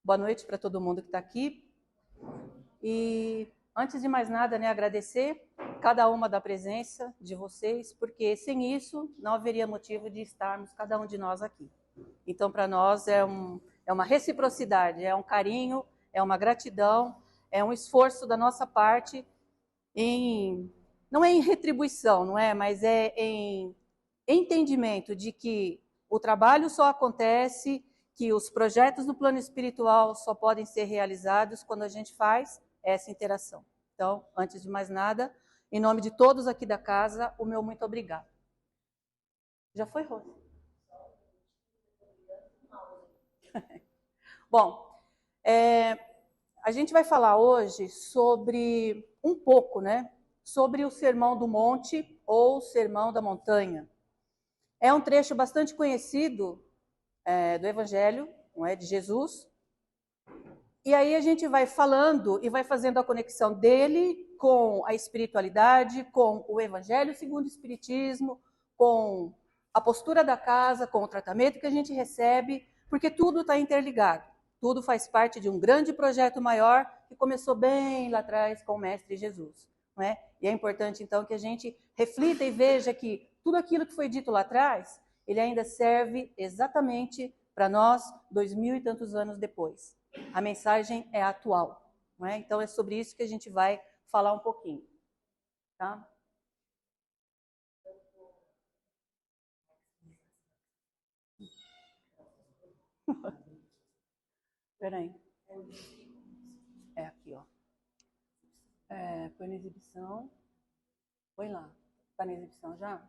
Boa noite para todo mundo que está aqui. E antes de mais nada, né, agradecer cada uma da presença de vocês, porque sem isso não haveria motivo de estarmos cada um de nós aqui. Então, para nós é uma reciprocidade, é um carinho, é uma gratidão, é um esforço da nossa parte não é em retribuição, não é, mas é em entendimento de que o trabalho só acontece, que os projetos do plano espiritual só podem ser realizados quando a gente faz essa interação. Então, antes de mais nada, em nome de todos aqui da casa, o meu muito obrigado. Já foi, Rose? Bom, a gente vai falar hoje sobre um pouco, né? Sobre o Sermão do Monte ou Sermão da Montanha. É um trecho bastante conhecido do Evangelho, não é, de Jesus. E aí a gente vai falando e vai fazendo a conexão dele com a espiritualidade, com o Evangelho segundo o Espiritismo, com a postura da casa, com o tratamento que a gente recebe, porque tudo está interligado. Tudo faz parte de um grande projeto maior que começou bem lá atrás com o Mestre Jesus. Não é? E é importante, então, que a gente reflita e veja que tudo aquilo que foi dito lá atrás, ele ainda serve exatamente para nós 2000 e tantos anos depois. A mensagem é atual. Não é? Então, é sobre isso que a gente vai falar um pouquinho. Tá? Espera aí. É aqui, ó. Põe na exibição. Põe lá. Está na exibição já?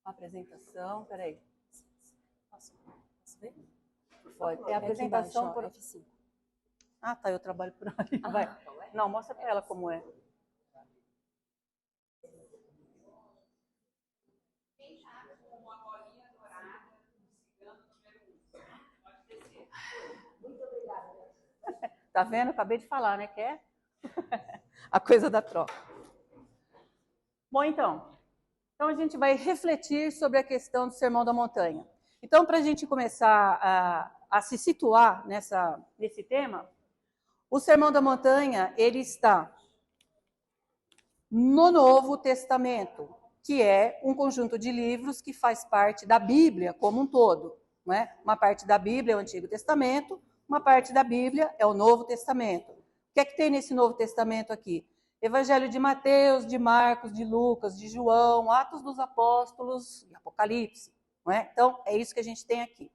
Apresentação, peraí. Posso ver? Pode. É a apresentação embaixo, por F5. Ah, tá, eu trabalho por ali. Vai. Não, mostra para ela como é. Tá vendo? Acabei de falar, né? Quer? A coisa da troca. Bom, então a gente vai refletir sobre a questão do Sermão da Montanha. Então, para a gente começar a se situar nesse tema, o Sermão da Montanha, ele está no Novo Testamento, que é um conjunto de livros que faz parte da Bíblia como um todo. Não é? Uma parte da Bíblia é o Antigo Testamento, uma parte da Bíblia é o Novo Testamento. O que é que tem nesse Novo Testamento aqui? Evangelho de Mateus, de Marcos, de Lucas, de João, Atos dos Apóstolos e Apocalipse. Não é? Então, é isso que a gente tem aqui.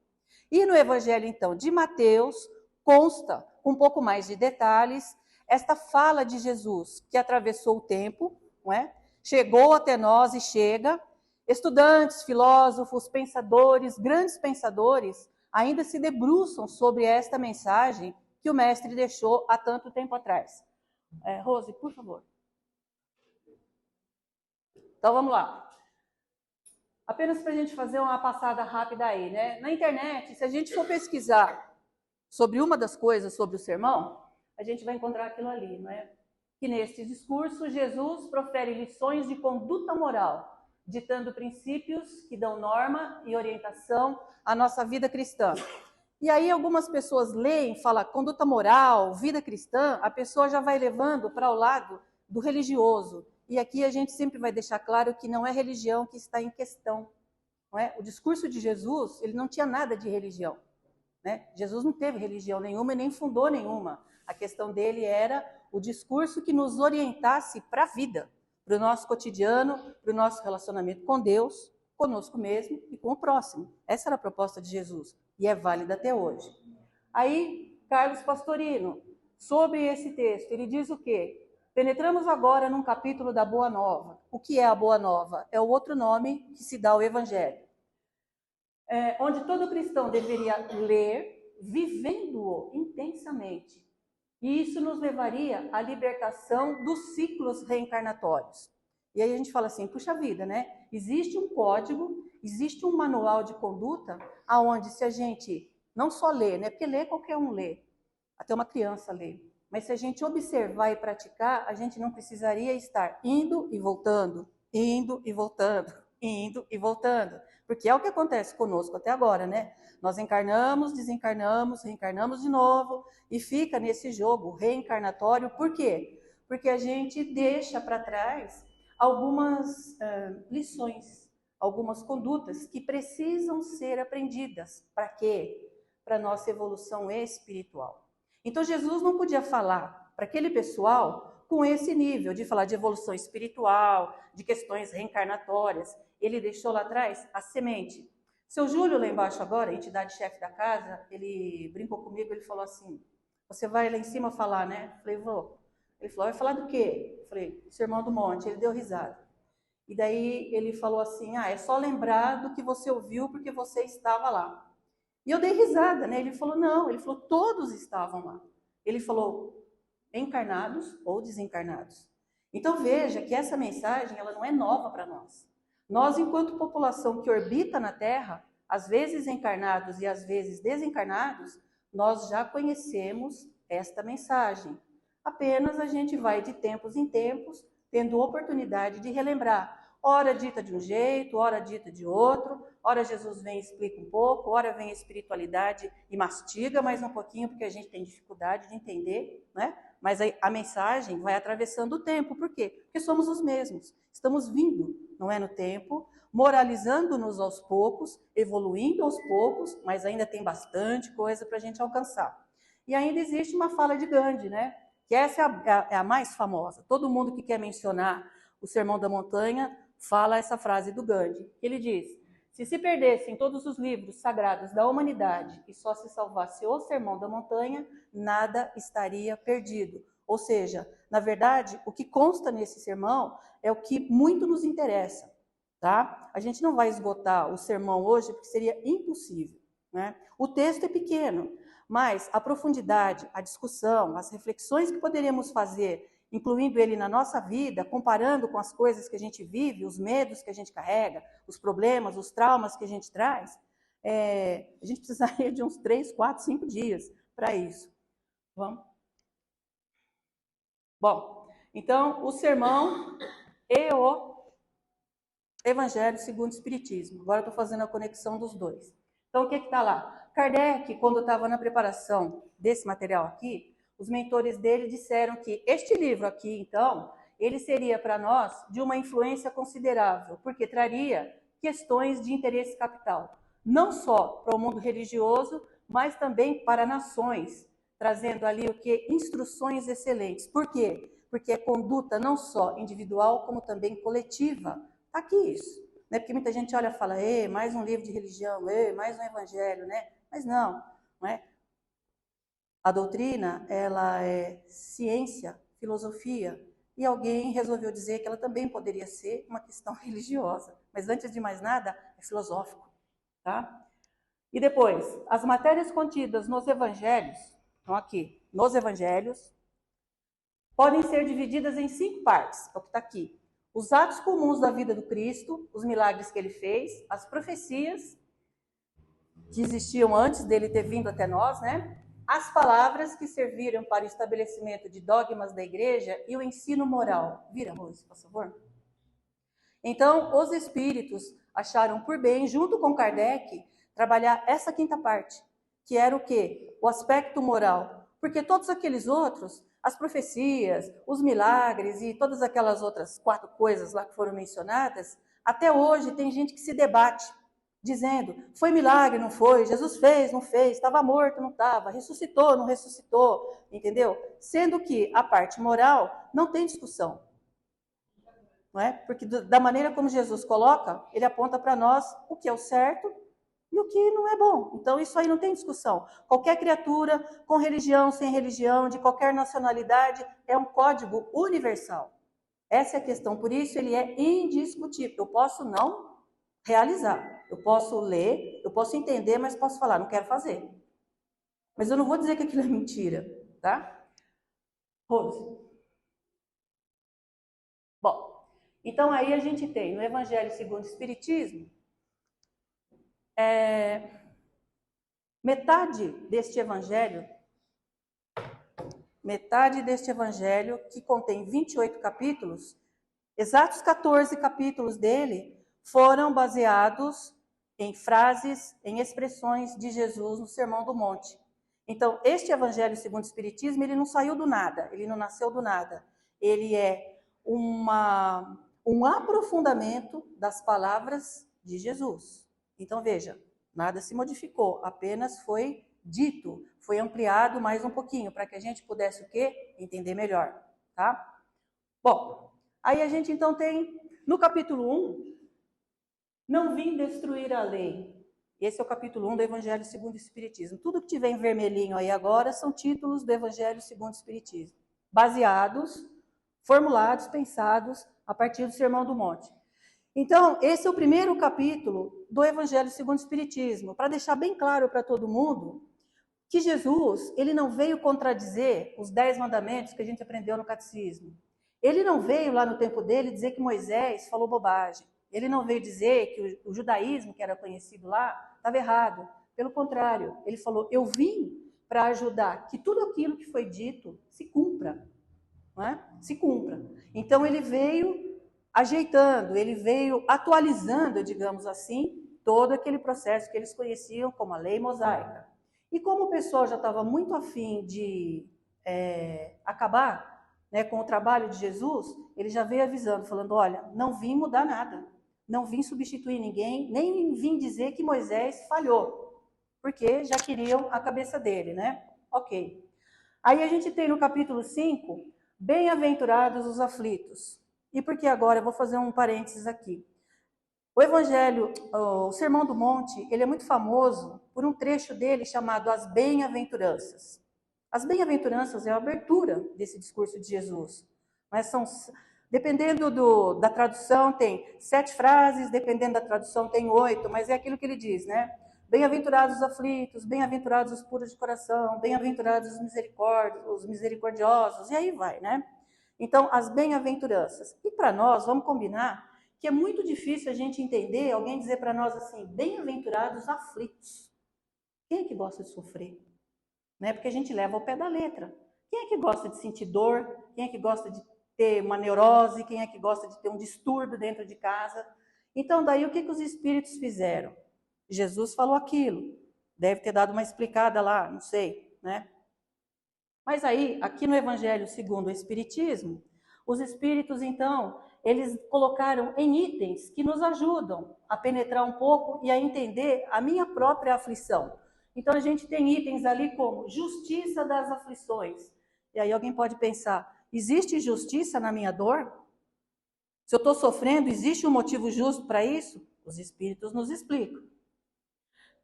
E no Evangelho, então, de Mateus, consta, com um pouco mais de detalhes, esta fala de Jesus, que atravessou o tempo, não é? Chegou até nós e chega. Estudantes, filósofos, pensadores, grandes pensadores, ainda se debruçam sobre esta mensagem que o Mestre deixou há tanto tempo atrás. Rose, por favor. Então, vamos lá. Apenas para a gente fazer uma passada rápida aí, né? Na internet, se a gente for pesquisar sobre uma das coisas sobre o sermão, a gente vai encontrar aquilo ali, não é? Que neste discurso, Jesus profere lições de conduta moral, ditando princípios que dão norma e orientação à nossa vida cristã. E aí algumas pessoas leem, falam conduta moral, vida cristã, a pessoa já vai levando para o lado do religioso. E aqui a gente sempre vai deixar claro que não é religião que está em questão. Não é? O discurso de Jesus, ele não tinha nada de religião. Né? Jesus não teve religião nenhuma e nem fundou nenhuma. A questão dele era o discurso que nos orientasse para a vida, para o nosso cotidiano, para o nosso relacionamento com Deus, conosco mesmo e com o próximo. Essa era a proposta de Jesus e é válida até hoje. Aí, Carlos Pastorino, sobre esse texto, ele diz o quê? Penetramos agora num capítulo da Boa Nova. O que é a Boa Nova? É o outro nome que se dá ao Evangelho. Onde todo cristão deveria ler, vivendo-o intensamente. E isso nos levaria à libertação dos ciclos reencarnatórios. E aí a gente fala assim, puxa vida, né? Existe um código, existe um manual de conduta, aonde se a gente não só lê, né? Porque ler qualquer um lê, até uma criança lê. Mas se a gente observar e praticar, a gente não precisaria estar indo e voltando, indo e voltando, indo e voltando. Porque é o que acontece conosco até agora, né? Nós encarnamos, desencarnamos, reencarnamos de novo e fica nesse jogo reencarnatório. Por quê? Porque a gente deixa para trás algumas lições, algumas condutas que precisam ser aprendidas. Para quê? Para a nossa evolução espiritual. Então Jesus não podia falar para aquele pessoal com esse nível de falar de evolução espiritual, de questões reencarnatórias. Ele deixou lá atrás a semente. Seu Júlio, lá embaixo agora, entidade-chefe da casa, ele brincou comigo, ele falou assim, você vai lá em cima falar, né? Eu falei, vou. Ele falou, vai falar do quê? Eu falei, Sermão do Monte. Ele deu risada. E daí ele falou assim, é só lembrar do que você ouviu porque você estava lá. E eu dei risada, né? Ele falou, não. Ele falou, todos estavam lá. Ele falou, encarnados ou desencarnados. Então veja que essa mensagem ela não é nova para nós. Nós, enquanto população que orbita na Terra, às vezes encarnados e às vezes desencarnados, nós já conhecemos esta mensagem. Apenas a gente vai de tempos em tempos tendo oportunidade de relembrar. Ora dita de um jeito, ora dita de outro, ora Jesus vem e explica um pouco, ora vem a espiritualidade e mastiga mais um pouquinho, porque a gente tem dificuldade de entender, né? Mas a mensagem vai atravessando o tempo. Por quê? Porque somos os mesmos. Estamos vindo, não é, no tempo, moralizando-nos aos poucos, evoluindo aos poucos, mas ainda tem bastante coisa para a gente alcançar. E ainda existe uma fala de Gandhi, né? Que essa é a mais famosa. Todo mundo que quer mencionar o Sermão da Montanha fala essa frase do Gandhi. Ele diz, se perdessem todos os livros sagrados da humanidade e só se salvasse o Sermão da Montanha, nada estaria perdido. Ou seja, na verdade, o que consta nesse sermão é o que muito nos interessa, tá? A gente não vai esgotar o sermão hoje porque seria impossível, né? O texto é pequeno, mas a profundidade, a discussão, as reflexões que poderíamos fazer, incluindo ele na nossa vida, comparando com as coisas que a gente vive, os medos que a gente carrega, os problemas, os traumas que a gente traz, a gente precisaria de uns 3, 4, 5 dias para isso. Vamos? Bom, então, o sermão e o Evangelho segundo o Espiritismo. Agora eu estou fazendo a conexão dos dois. Então, o que está lá? Kardec, quando estava na preparação desse material aqui, os mentores dele disseram que este livro aqui, então, ele seria para nós de uma influência considerável, porque traria questões de interesse capital, não só para o mundo religioso, mas também para nações, trazendo ali o que? Instruções excelentes. Por quê? Porque é conduta não só individual, como também coletiva. Está aqui isso. Né? Porque muita gente olha e fala, mais um livro de religião, mais um evangelho, né? Mas não é? A doutrina, ela é ciência, filosofia, e alguém resolveu dizer que ela também poderia ser uma questão religiosa. Mas antes de mais nada, é filosófico, tá? E depois, as matérias contidas nos evangelhos, estão aqui, nos evangelhos, podem ser divididas em 5 partes, é o que está aqui. Os atos comuns da vida do Cristo, os milagres que ele fez, as profecias que existiam antes dele ter vindo até nós, né? As palavras que serviram para o estabelecimento de dogmas da igreja e o ensino moral. Vira, Rose, por favor. Então, os espíritos acharam por bem, junto com Kardec, trabalhar essa 5ª parte, que era o quê? O aspecto moral. Porque todos aqueles outros, as profecias, os milagres e todas aquelas outras 4 coisas lá que foram mencionadas, até hoje tem gente que se debate, dizendo, foi milagre, não foi? Jesus fez, não fez? Estava morto, não estava? Ressuscitou, não ressuscitou? Entendeu? Sendo que a parte moral não tem discussão. Não é? Porque da maneira como Jesus coloca, ele aponta para nós o que é o certo e o que não é bom. Então, isso aí não tem discussão. Qualquer criatura, com religião, sem religião, de qualquer nacionalidade, é um código universal. Essa é a questão. Por isso, ele é indiscutível. Eu posso não realizar. Eu posso ler, eu posso entender, mas posso falar, não quero fazer. Mas eu não vou dizer que aquilo é mentira, tá? Rose. Bom, então aí a gente tem no Evangelho segundo o Espiritismo, metade deste Evangelho, que contém 28 capítulos, exatos 14 capítulos dele foram baseados em frases, em expressões de Jesus no Sermão do Monte. Então, este Evangelho segundo o Espiritismo, ele não saiu do nada, ele não nasceu do nada. Ele é um aprofundamento das palavras de Jesus. Então, veja, nada se modificou, apenas foi dito, foi ampliado mais um pouquinho, para que a gente pudesse o quê? Entender melhor, tá? Bom, aí a gente então tem, no capítulo 1, não vim destruir a lei. Esse é o capítulo 1 do Evangelho segundo o Espiritismo. Tudo que tiver em vermelhinho aí agora são títulos do Evangelho segundo o Espiritismo, baseados, formulados, pensados a partir do Sermão do Monte. Então, esse é o primeiro capítulo do Evangelho segundo o Espiritismo, para deixar bem claro para todo mundo que Jesus, ele não veio contradizer os 10 mandamentos que a gente aprendeu no catecismo. Ele não veio lá no tempo dele dizer que Moisés falou bobagem. Ele não veio dizer que o judaísmo, que era conhecido lá, estava errado. Pelo contrário, ele falou, eu vim para ajudar que tudo aquilo que foi dito se cumpra. Não é? Se cumpra. Então, ele veio ajeitando, ele veio atualizando, digamos assim, todo aquele processo que eles conheciam como a lei mosaica. E como o pessoal já estava muito afim de acabar, né, com o trabalho de Jesus, ele já veio avisando, falando, olha, não vim mudar nada, não vim substituir ninguém, nem vim dizer que Moisés falhou, porque já queriam a cabeça dele, né? Ok. Aí a gente tem no capítulo 5, bem-aventurados os aflitos. E por que agora? Eu vou fazer um parênteses aqui. O Evangelho, o Sermão do Monte, ele é muito famoso por um trecho dele chamado As Bem-aventuranças. As Bem-aventuranças é a abertura desse discurso de Jesus. Mas dependendo da tradução, tem 7 frases, dependendo da tradução, tem 8, mas é aquilo que ele diz, né? Bem-aventurados os aflitos, bem-aventurados os puros de coração, bem-aventurados os misericordiosos, e aí vai, né? Então, as bem-aventuranças. E para nós, vamos combinar que é muito difícil a gente entender, alguém dizer para nós assim, bem-aventurados aflitos. Quem é que gosta de sofrer? Né? Porque a gente leva ao pé da letra. Quem é que gosta de sentir dor? Quem é que gosta de ter uma neurose? Quem é que gosta de ter um distúrbio dentro de casa? Então, daí o que os espíritos fizeram? Jesus falou aquilo. Deve ter dado uma explicada lá, não sei, né? Mas aí, aqui no Evangelho segundo o Espiritismo, os espíritos, então, eles colocaram em itens que nos ajudam a penetrar um pouco e a entender a minha própria aflição. Então, a gente tem itens ali como justiça das aflições. E aí alguém pode pensar, existe justiça na minha dor? Se eu estou sofrendo, existe um motivo justo para isso? Os espíritos nos explicam.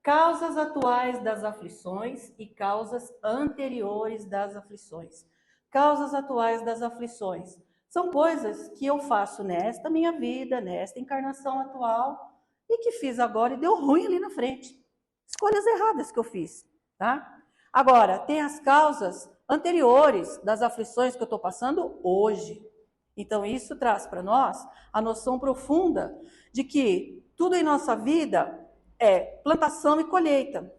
Causas atuais das aflições e causas anteriores das aflições. Causas atuais das aflições. São coisas que eu faço nesta minha vida, nesta encarnação atual, e que fiz agora e deu ruim ali na frente. Escolhas erradas que eu fiz, tá? Agora, tem as causas anteriores das aflições que eu estou passando hoje. Então, isso traz para nós a noção profunda de que tudo em nossa vida é plantação e colheita,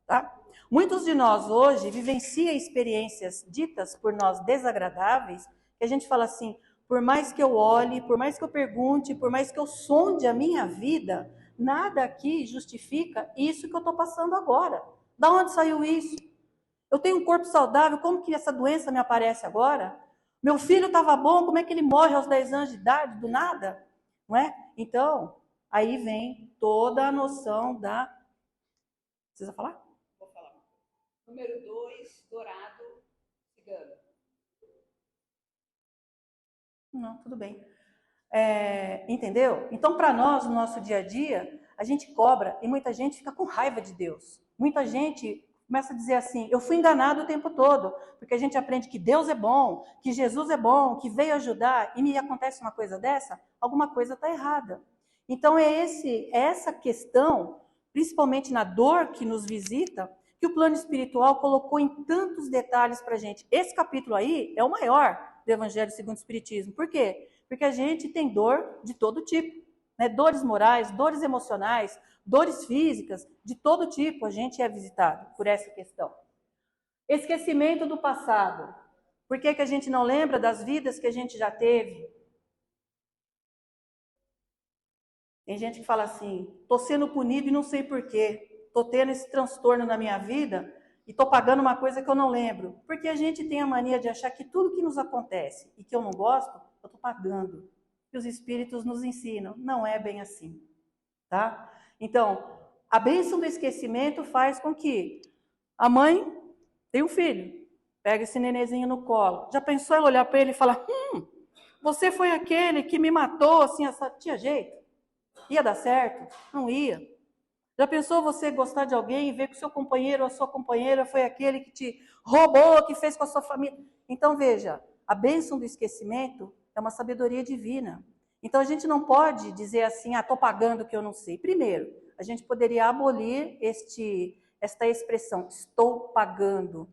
tá? Muitos de nós hoje vivenciam experiências ditas por nós desagradáveis, que a gente fala assim, por mais que eu olhe, por mais que eu pergunte, por mais que eu sonde a minha vida, nada aqui justifica isso que eu estou passando agora. Da onde saiu isso? Eu tenho um corpo saudável, como que essa doença me aparece agora? Meu filho estava bom, como é que ele morre aos 10 anos de idade, do nada? Não é? Então, aí vem toda a noção da... Precisa falar? Vou falar. Número 2, dourado, cigano. Não, tudo bem. Entendeu? Então, para nós, no nosso dia a dia, a gente cobra e muita gente fica com raiva de Deus. Muita gente começa a dizer assim, eu fui enganado o tempo todo, porque a gente aprende que Deus é bom, que Jesus é bom, que veio ajudar, e me acontece uma coisa dessa, alguma coisa está errada. Então, é essa questão, principalmente na dor que nos visita, que o plano espiritual colocou em tantos detalhes para a gente. Esse capítulo aí é o maior do Evangelho segundo o Espiritismo. Por quê? Porque a gente tem dor de todo tipo, né? Dores morais, dores emocionais, dores físicas, de todo tipo a gente é visitado por essa questão. Esquecimento do passado. Por que a gente não lembra das vidas que a gente já teve? Tem gente que fala assim, estou sendo punido e não sei porquê, estou tendo esse transtorno na minha vida e estou pagando uma coisa que eu não lembro. Porque a gente tem a mania de achar que tudo que nos acontece e que eu não gosto, eu estou pagando. E os espíritos nos ensinam, não é bem assim, tá? Então, a bênção do esquecimento faz com que a mãe tenha um filho, pega esse nenenzinho no colo. Já pensou em olhar para ele e falar, você foi aquele que me matou, assim, tinha jeito? Ia dar certo? Não ia. Já pensou você gostar de alguém e ver que o seu companheiro ou a sua companheira foi aquele que te roubou, que fez com a sua família? Então, veja, a bênção do esquecimento é uma sabedoria divina. Então, a gente não pode dizer assim, estou pagando o que eu não sei. Primeiro, a gente poderia abolir esta expressão, estou pagando.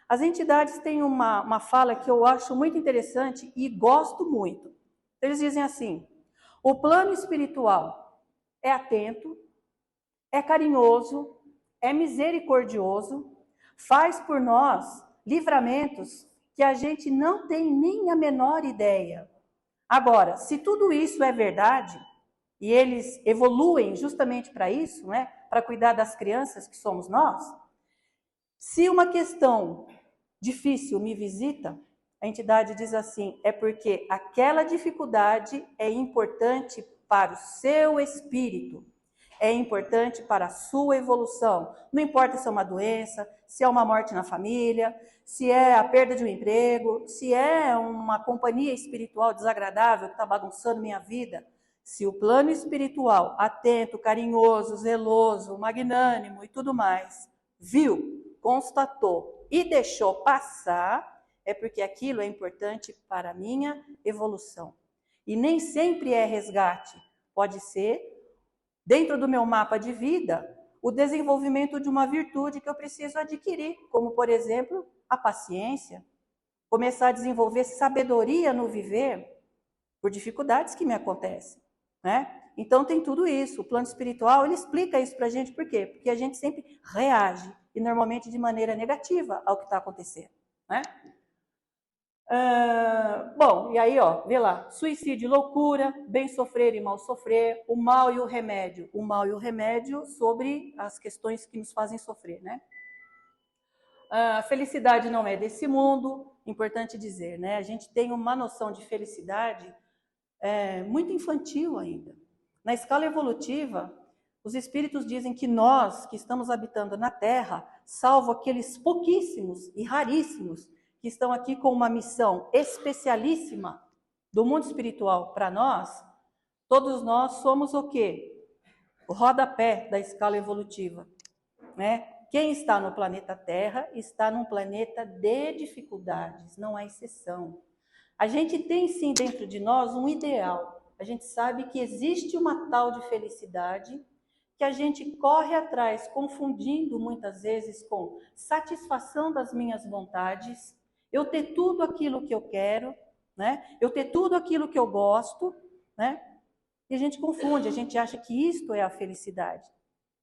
As entidades têm uma fala que eu acho muito interessante e gosto muito. Eles dizem assim, o plano espiritual é atento, é carinhoso, é misericordioso, faz por nós livramentos que a gente não tem nem a menor ideia. Agora, se tudo isso é verdade, e eles evoluem justamente para isso, né, para cuidar das crianças que somos nós, se uma questão difícil me visita, a entidade diz assim, é porque aquela dificuldade é importante para o seu espírito, é importante para a sua evolução. Não importa se é uma doença, se é uma morte na família, se é a perda de um emprego, se é uma companhia espiritual desagradável que está bagunçando minha vida. Se o plano espiritual, atento, carinhoso, zeloso, magnânimo e tudo mais, viu, constatou e deixou passar, é porque aquilo é importante para a minha evolução. E nem sempre é resgate. Pode ser, dentro do meu mapa de vida, o desenvolvimento de uma virtude que eu preciso adquirir, como, por exemplo, a paciência. Começar a desenvolver sabedoria no viver por dificuldades que me acontecem, né? Então tem tudo isso. O plano espiritual, ele explica isso pra gente. Por quê? Porque a gente sempre reage, e normalmente de maneira negativa ao que está acontecendo, né? Bom, e aí, ó, vê lá, suicídio e loucura, bem sofrer e mal sofrer, o mal e o remédio. O mal e o remédio sobre as questões que nos fazem sofrer, né? A felicidade não é desse mundo, importante dizer, né? A gente tem uma noção de felicidade muito infantil ainda. Na escala evolutiva, os espíritos dizem que nós, que estamos habitando na Terra, salvo aqueles pouquíssimos e raríssimos que estão aqui com uma missão especialíssima do mundo espiritual para nós, todos nós somos o quê? O rodapé da escala evolutiva, né? Quem está no planeta Terra está num planeta de dificuldades, não há exceção. A gente tem sim dentro de nós um ideal. A gente sabe que existe uma tal de felicidade que a gente corre atrás, confundindo muitas vezes com satisfação das minhas vontades, eu ter tudo aquilo que eu quero, né? Eu ter tudo aquilo que eu gosto, né? E a gente confunde, a gente acha que isto é a felicidade.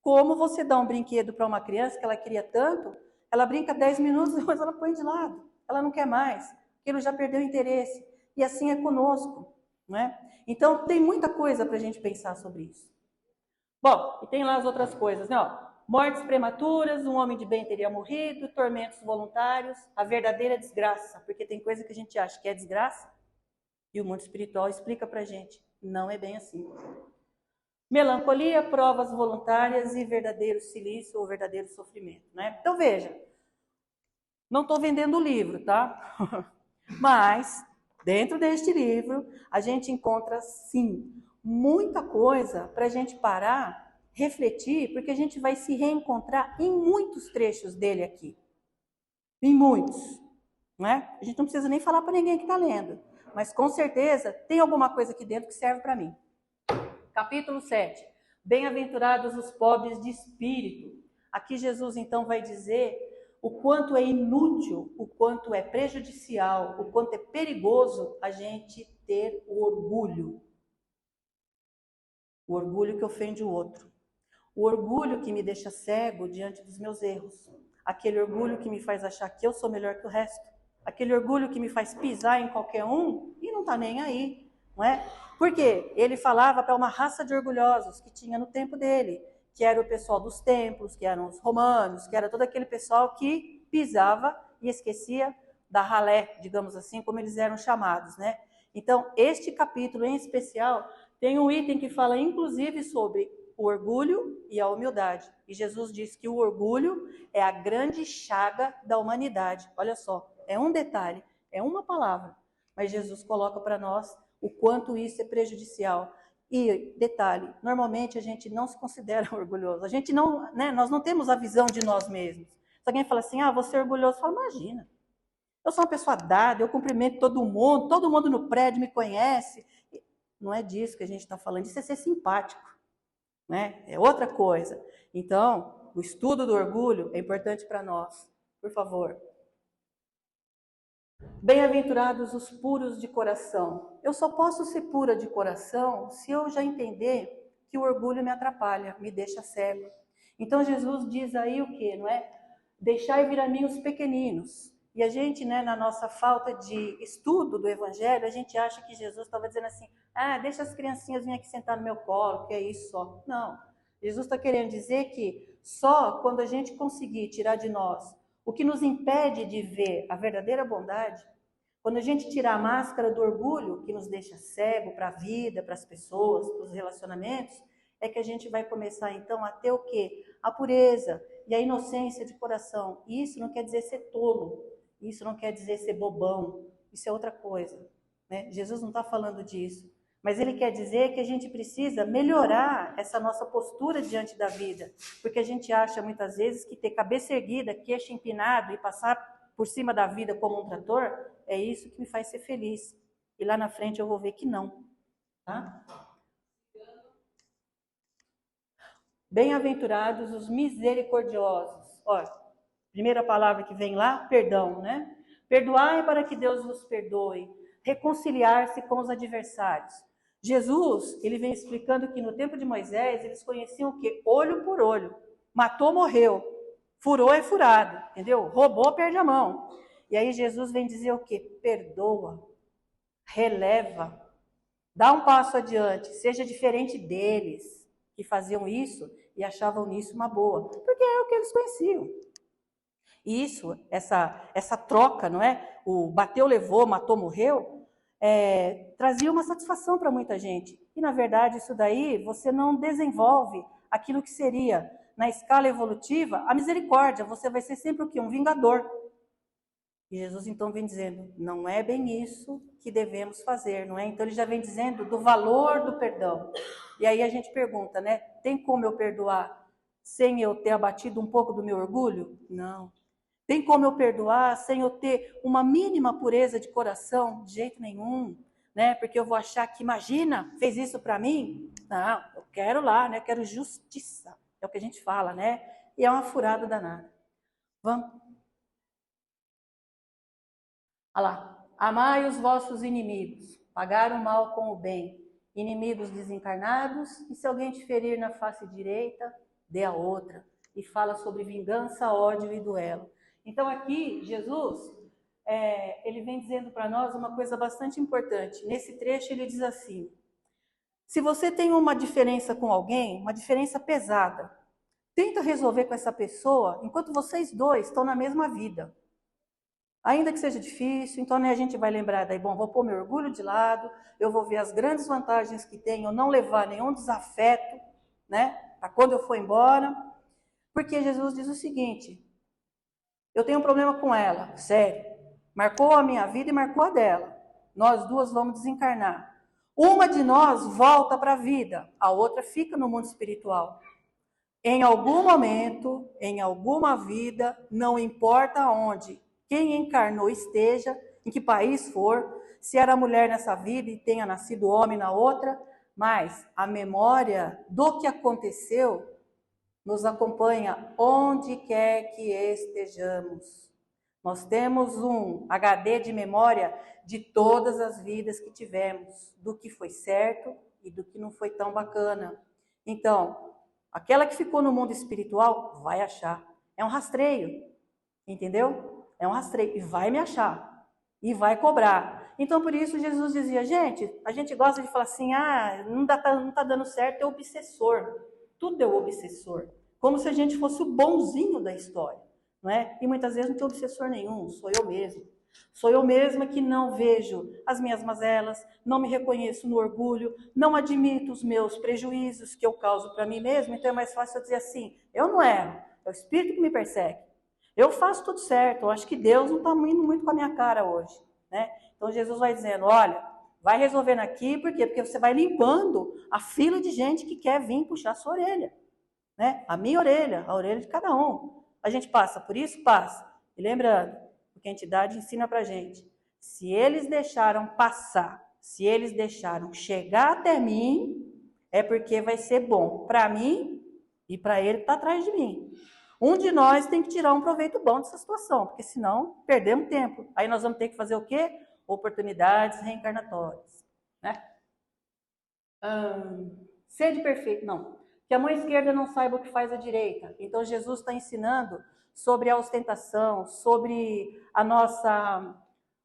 Como você dá um brinquedo para uma criança que ela queria tanto, ela brinca 10 minutos, depois ela põe de lado, ela não quer mais, aquilo já perdeu o interesse. E assim é conosco, né? Então tem muita coisa para a gente pensar sobre isso. Bom, e tem lá as outras coisas, né? Ó, mortes prematuras, um homem de bem teria morrido, tormentos voluntários, a verdadeira desgraça, porque tem coisa que a gente acha que é desgraça e o mundo espiritual explica pra gente, não é bem assim. Melancolia, provas voluntárias e verdadeiro silício ou verdadeiro sofrimento, né? Então veja, não estou vendendo o livro, tá? Mas dentro deste livro a gente encontra sim muita coisa para a gente parar, refletir, porque a gente vai se reencontrar em muitos trechos dele aqui. Em muitos, né? A gente não precisa nem falar para ninguém que está lendo, mas com certeza tem alguma coisa aqui dentro que serve para mim. Capítulo 7. Bem-aventurados os pobres de espírito. Aqui Jesus então vai dizer o quanto é inútil, o quanto é prejudicial, o quanto é perigoso a gente ter o orgulho. O orgulho que ofende o outro. O orgulho que me deixa cego diante dos meus erros. Aquele orgulho que me faz achar que eu sou melhor que o resto. Aquele orgulho que me faz pisar em qualquer um e não está nem aí. não é? Porque ele falava para uma raça de orgulhosos que tinha no tempo dele, que era o pessoal dos templos, que eram os romanos, que era todo aquele pessoal que pisava e esquecia da ralé, digamos assim, como eles eram chamados, né? Então, este capítulo em especial tem um item que fala inclusive sobre o orgulho e a humildade. E Jesus diz que o orgulho é a grande chaga da humanidade. Olha só, é um detalhe, é uma palavra, mas Jesus coloca para nós o quanto isso é prejudicial. E, detalhe, normalmente a gente não se considera orgulhoso. A gente não, né, nós não temos a visão de nós mesmos. Se alguém fala assim, você é orgulhoso, fala, imagina. Eu sou uma pessoa dada, eu cumprimento todo mundo no prédio me conhece. Não é disso que a gente está falando, isso é ser simpático, né? É outra coisa. Então, o estudo do orgulho é importante para nós. Por favor. Bem-aventurados os puros de coração. Eu só posso ser pura de coração se eu já entender que o orgulho me atrapalha, me deixa cego. Então Jesus diz aí o quê, não é? Deixai vir a mim os pequeninos. E a gente, né, na nossa falta de estudo do Evangelho, a gente acha que Jesus estava dizendo assim, deixa as criancinhas virem aqui sentar no meu colo, que é isso só. Não. Jesus está querendo dizer que só quando a gente conseguir tirar de nós o que nos impede de ver a verdadeira bondade, quando a gente tirar a máscara do orgulho, que nos deixa cego para a vida, para as pessoas, para os relacionamentos, é que a gente vai começar então a ter o quê? A pureza e a inocência de coração. E isso não quer dizer ser tolo, isso não quer dizer ser bobão, isso é outra coisa, né? Jesus não está falando disso. Mas ele quer dizer que a gente precisa melhorar essa nossa postura diante da vida, porque a gente acha muitas vezes que ter cabeça erguida, queixo empinado e passar por cima da vida como um trator, é isso que me faz ser feliz. E lá na frente eu vou ver que não. Tá? Bem-aventurados os misericordiosos. Olha, primeira palavra que vem lá, perdão, né? Perdoai para que Deus vos perdoe. Reconciliar-se com os adversários. Jesus, ele vem explicando que no tempo de Moisés, eles conheciam o quê? Olho por olho. Matou, morreu. Furou, é furado. Entendeu? Roubou, perde a mão. E aí Jesus vem dizer o quê? Perdoa. Releva. Dá um passo adiante. Seja diferente deles, que faziam isso e achavam nisso uma boa. Porque é o que eles conheciam. E isso, essa troca, não é? O bateu, levou, matou, morreu, trazia uma satisfação para muita gente. E, na verdade, isso daí você não desenvolve aquilo que seria, na escala evolutiva, a misericórdia. Você vai ser sempre o quê? Um vingador. E Jesus, então, vem dizendo, não é bem isso que devemos fazer, não é? Então, ele já vem dizendo do valor do perdão. E aí a gente pergunta, né? Tem como eu perdoar sem eu ter abatido um pouco do meu orgulho? Não. Tem como eu perdoar sem eu ter uma mínima pureza de coração? De jeito nenhum, né? Porque eu vou achar que, imagina, fez isso para mim? Não, eu quero lá, né? Eu quero justiça. É o que a gente fala, né? E é uma furada danada. Vamos? Olha lá. Amai os vossos inimigos, pagar o mal com o bem, inimigos desencarnados, e se alguém te ferir na face direita, dê a outra. E fala sobre vingança, ódio e duelo. Então aqui, Jesus, ele vem dizendo para nós uma coisa bastante importante. Nesse trecho ele diz assim, se você tem uma diferença com alguém, uma diferença pesada, tenta resolver com essa pessoa enquanto vocês dois estão na mesma vida. Ainda que seja difícil, então a gente vai lembrar daí, bom, vou pôr meu orgulho de lado, eu vou ver as grandes vantagens que tem eu não levar nenhum desafeto, né, para quando eu for embora, porque Jesus diz o seguinte, eu tenho um problema com ela, sério, marcou a minha vida e marcou a dela, nós duas vamos desencarnar, uma de nós volta para a vida, a outra fica no mundo espiritual. Em algum momento, em alguma vida, não importa onde, quem encarnou esteja, em que país for, se era mulher nessa vida e tenha nascido homem na outra, mas a memória do que aconteceu nos acompanha onde quer que estejamos. Nós temos um HD de memória de todas as vidas que tivemos, do que foi certo e do que não foi tão bacana. Então, aquela que ficou no mundo espiritual vai achar. É um rastreio, entendeu? É um rastreio e vai me achar. E vai cobrar. Então, por isso, Jesus dizia, gente, a gente gosta de falar assim, não tá dando certo, é obsessor. Tudo é o obsessor. Como se a gente fosse o bonzinho da história, não é? E muitas vezes não tem obsessor nenhum, sou eu mesmo. Sou eu mesma que não vejo as minhas mazelas, não me reconheço no orgulho, não admito os meus prejuízos que eu causo para mim mesma, então é mais fácil eu dizer assim, eu não erro, é o Espírito que me persegue. Eu faço tudo certo, eu acho que Deus não está indo muito com a minha cara hoje, né? Então Jesus vai dizendo, olha, vai resolvendo aqui, por quê? Porque você vai limpando a fila de gente que quer vir puxar a sua orelha, né? A minha orelha, a orelha de cada um. A gente passa por isso? Passa. E lembrando, o que a entidade ensina pra gente, se eles deixaram passar, se eles deixaram chegar até mim, é porque vai ser bom para mim e para ele que está atrás de mim. Um de nós tem que tirar um proveito bom dessa situação, porque senão perdemos tempo. Aí nós vamos ter que fazer o quê? Oportunidades reencarnatórias, né? Sede perfeito, não. Que a mão esquerda não saiba o que faz a direita. Então Jesus está ensinando sobre a ostentação, sobre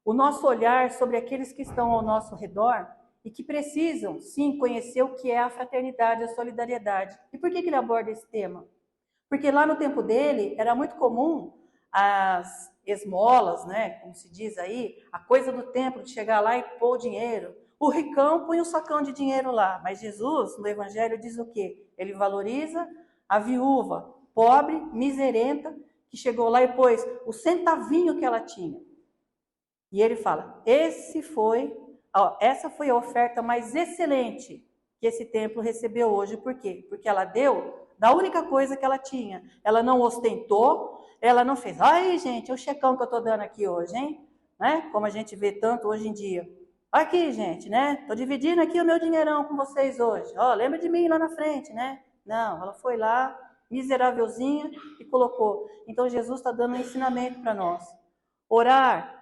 o nosso olhar sobre aqueles que estão ao nosso redor e que precisam, sim, conhecer o que é a fraternidade, a solidariedade. E por que ele aborda esse tema? Porque lá no tempo dele era muito comum as esmolas, né, como se diz aí, a coisa do templo de chegar lá e pôr o dinheiro. O ricão põe um sacão de dinheiro lá, mas Jesus, no Evangelho, diz o quê? Ele valoriza a viúva, pobre, miserenta, que chegou lá e pôs o centavinho que ela tinha. E ele fala, essa foi a oferta mais excelente que esse templo recebeu hoje. Por quê? Porque ela deu da única coisa que ela tinha. Ela não ostentou, ela não fez, ai gente, é o checão que eu estou dando aqui hoje, hein? Né? Como a gente vê tanto hoje em dia. Aqui, gente, né? Estou dividindo aqui o meu dinheirão com vocês hoje. Ó, lembra de mim lá na frente, né? Não, ela foi lá, miserávelzinha, e colocou. Então Jesus está dando um ensinamento para nós. Orar.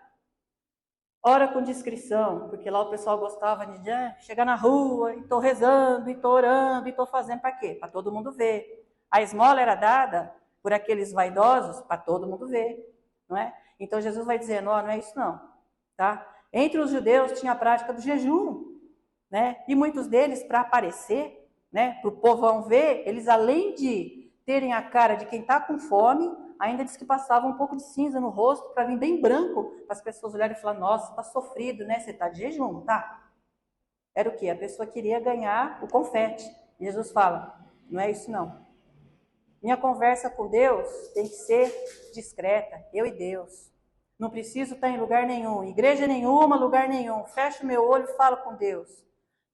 Ora com discrição, porque lá o pessoal gostava de chegar na rua, e estou rezando, e estou orando, e estou fazendo para quê? Para todo mundo ver. A esmola era dada por aqueles vaidosos para todo mundo ver, não é? Então Jesus vai dizendo, não é isso não, tá? Entre os judeus tinha a prática do jejum, né? E muitos deles, para aparecer, né, para o povão ver, eles além de terem a cara de quem está com fome, ainda diz que passava um pouco de cinza no rosto para vir bem branco, para as pessoas olharem e falar, nossa, está sofrido, né? Você está de jejum, tá? Era o quê? A pessoa queria ganhar o confete. Jesus fala, não é isso não. Minha conversa com Deus tem que ser discreta, eu e Deus. Não preciso estar em lugar nenhum, igreja nenhuma, lugar nenhum. Fecho meu olho e falo com Deus.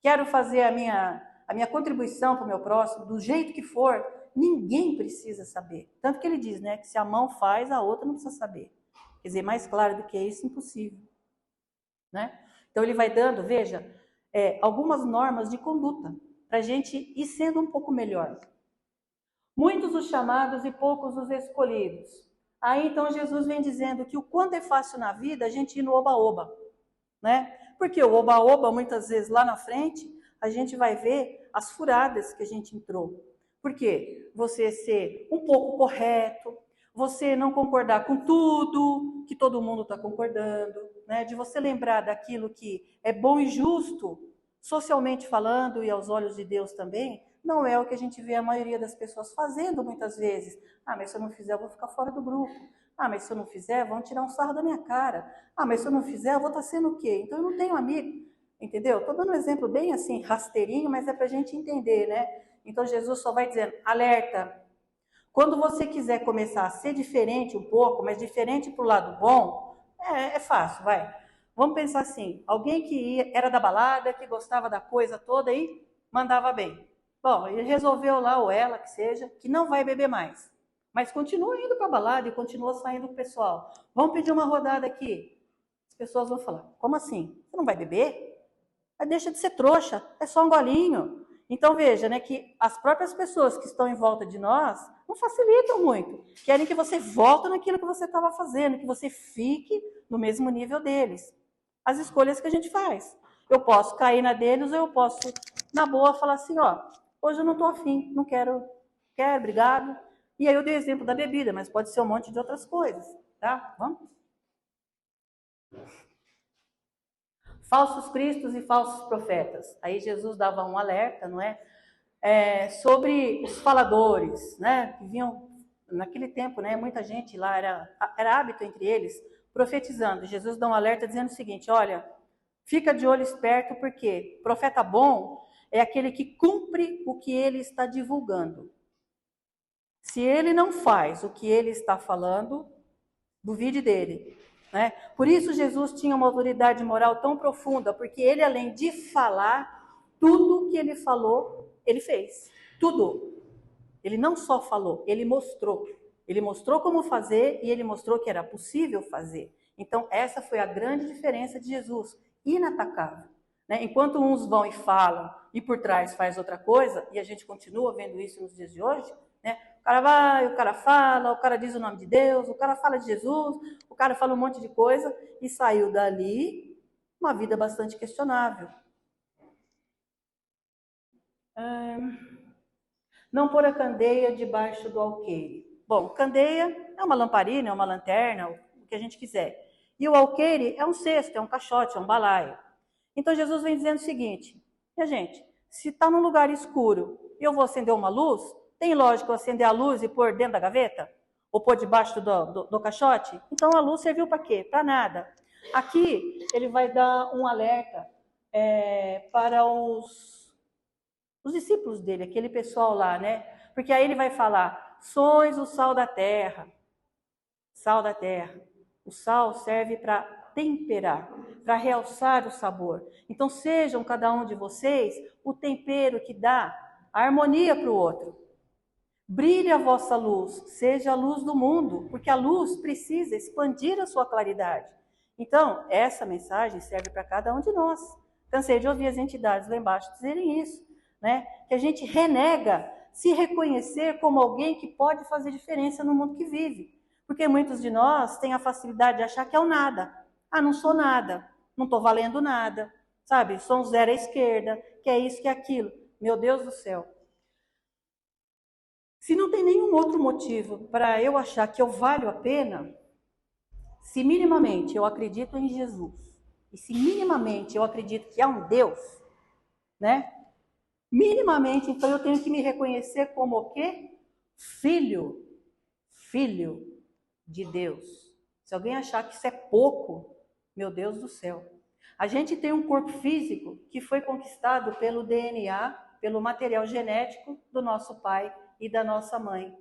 Quero fazer a minha contribuição para o meu próximo, do jeito que for, ninguém precisa saber. Tanto que ele diz, né, que se a mão faz, a outra não precisa saber. Quer dizer, mais claro do que isso, impossível. Né? Então ele vai dando, veja, algumas normas de conduta, para a gente ir sendo um pouco melhor. Muitos os chamados e poucos os escolhidos. Aí então Jesus vem dizendo que o quanto é fácil na vida a gente ir no oba-oba, né? Porque o oba-oba, muitas vezes lá na frente, a gente vai ver as furadas que a gente entrou. Por quê? Você ser um pouco correto, você não concordar com tudo que todo mundo está concordando, né? De você lembrar daquilo que é bom e justo, socialmente falando e aos olhos de Deus também, não é o que a gente vê a maioria das pessoas fazendo muitas vezes. Mas se eu não fizer, eu vou ficar fora do grupo. Mas se eu não fizer, vão tirar um sarro da minha cara. Mas se eu não fizer, eu vou estar sendo o quê? Então eu não tenho amigo, entendeu? Estou dando um exemplo bem assim, rasteirinho, mas é para a gente entender, né? Então Jesus só vai dizendo, alerta. Quando você quiser começar a ser diferente um pouco, mas diferente para o lado bom, é fácil, vai. Vamos pensar assim, alguém que era da balada, que gostava da coisa toda e mandava bem. Bom, ele resolveu lá, ou ela, que seja, que não vai beber mais. Mas continua indo para a balada e continua saindo com o pessoal. Vamos pedir uma rodada aqui. As pessoas vão falar, como assim? Você não vai beber? Deixa de ser trouxa, é só um golinho. Então veja, né, que as próprias pessoas que estão em volta de nós não facilitam muito. Querem que você volte naquilo que você estava fazendo, que você fique no mesmo nível deles. As escolhas que a gente faz. Eu posso cair na deles ou eu posso, na boa, falar assim, ó, hoje eu não estou afim, não quero, obrigado. E aí eu dei o exemplo da bebida, mas pode ser um monte de outras coisas, tá? Vamos? falsos cristos e falsos profetas. Aí Jesus dava um alerta, não é? Sobre os faladores, né? Que vinham naquele tempo, né? Muita gente lá, era hábito entre eles, profetizando. Jesus dá um alerta dizendo o seguinte: olha, fica de olho esperto, porque profeta bom é aquele que cumpre o que ele está divulgando. Se ele não faz o que ele está falando, duvide dele, né? Por isso Jesus tinha uma autoridade moral tão profunda, porque ele, além de falar, tudo que ele falou, ele fez. Tudo. Ele não só falou, ele mostrou. Ele mostrou como fazer e ele mostrou que era possível fazer. Então, essa foi a grande diferença de Jesus, inatacável. Né? Enquanto uns vão e falam e por trás faz outra coisa, e a gente continua vendo isso nos dias de hoje, né? O cara vai, o cara fala, o cara diz o nome de Deus, o cara fala de Jesus, o cara fala um monte de coisa e saiu dali uma vida bastante questionável. Não pôr a candeia debaixo do alqueire. Bom, candeia é uma lamparina, é uma lanterna, o que a gente quiser. E o alqueire é um cesto, é um caixote, é um balaio. Então Jesus vem dizendo o seguinte: minha gente, se está num lugar escuro e eu vou acender uma luz, tem lógica eu acender a luz e pôr dentro da gaveta? Ou pôr debaixo do caixote? Então a luz serviu para quê? Para nada. Aqui ele vai dar um alerta para os discípulos dele, aquele pessoal lá, né? Porque aí ele vai falar: sois o sal da terra. Sal da terra. O sal serve para temperar, para realçar o sabor. Então sejam cada um de vocês o tempero que dá a harmonia para o outro. Brilhe a vossa luz, seja a luz do mundo, porque a luz precisa expandir a sua claridade. Então, essa mensagem serve para cada um de nós. Cansei de ouvir as entidades lá embaixo dizerem isso, né? Que a gente renega se reconhecer como alguém que pode fazer diferença no mundo que vive. Porque muitos de nós têm a facilidade de achar que é o nada. Ah, não sou nada, não estou valendo nada, sabe? Sou um zero à esquerda, que é isso, que é aquilo. Meu Deus do céu. Se não tem nenhum outro motivo para eu achar que eu valho a pena, se minimamente eu acredito em Jesus, e se minimamente eu acredito que há um Deus, né? Minimamente, então eu tenho que me reconhecer como o quê? Filho de Deus. Se alguém achar que isso é pouco, meu Deus do céu. A gente tem um corpo físico que foi conquistado pelo DNA, pelo material genético do nosso pai e da nossa mãe.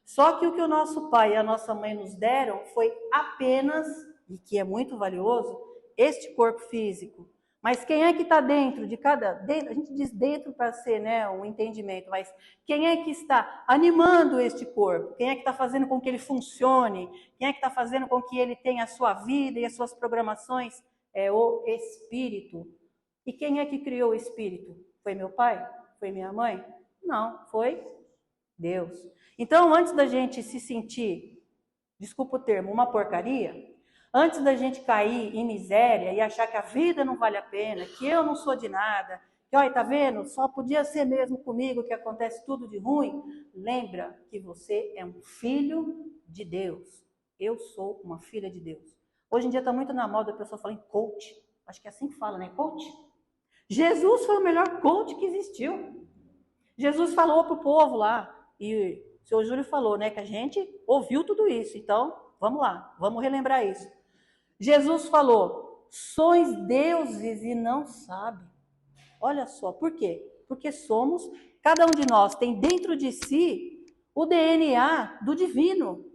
Só que o que o nosso pai e a nossa mãe nos deram foi apenas, e que é muito valioso, este corpo físico. Mas quem é que está dentro de cada... a gente diz dentro para ser, né, um entendimento, mas quem é que está animando este corpo? Quem é que está fazendo com que ele funcione? Quem é que está fazendo com que ele tenha a sua vida e as suas programações? É o Espírito. E quem é que criou o Espírito? Foi meu pai? Foi minha mãe? Não, foi Deus. Então, antes da gente se sentir, desculpa o termo, uma porcaria, antes da gente cair em miséria e achar que a vida não vale a pena, que eu não sou de nada, que, olha, tá vendo? Só podia ser mesmo comigo que acontece tudo de ruim. Lembra que você é um filho de Deus. Eu sou uma filha de Deus. Hoje em dia está muito na moda a pessoa falar em coach. Acho que é assim que fala, né? Coach. Jesus foi o melhor coach que existiu. Jesus falou para o povo lá, e o senhor Júlio falou, né, que a gente ouviu tudo isso. Então, vamos lá, vamos relembrar isso. Jesus falou: sois deuses e não sabem. Olha só, por quê? Porque somos, cada um de nós tem dentro de si o DNA do divino.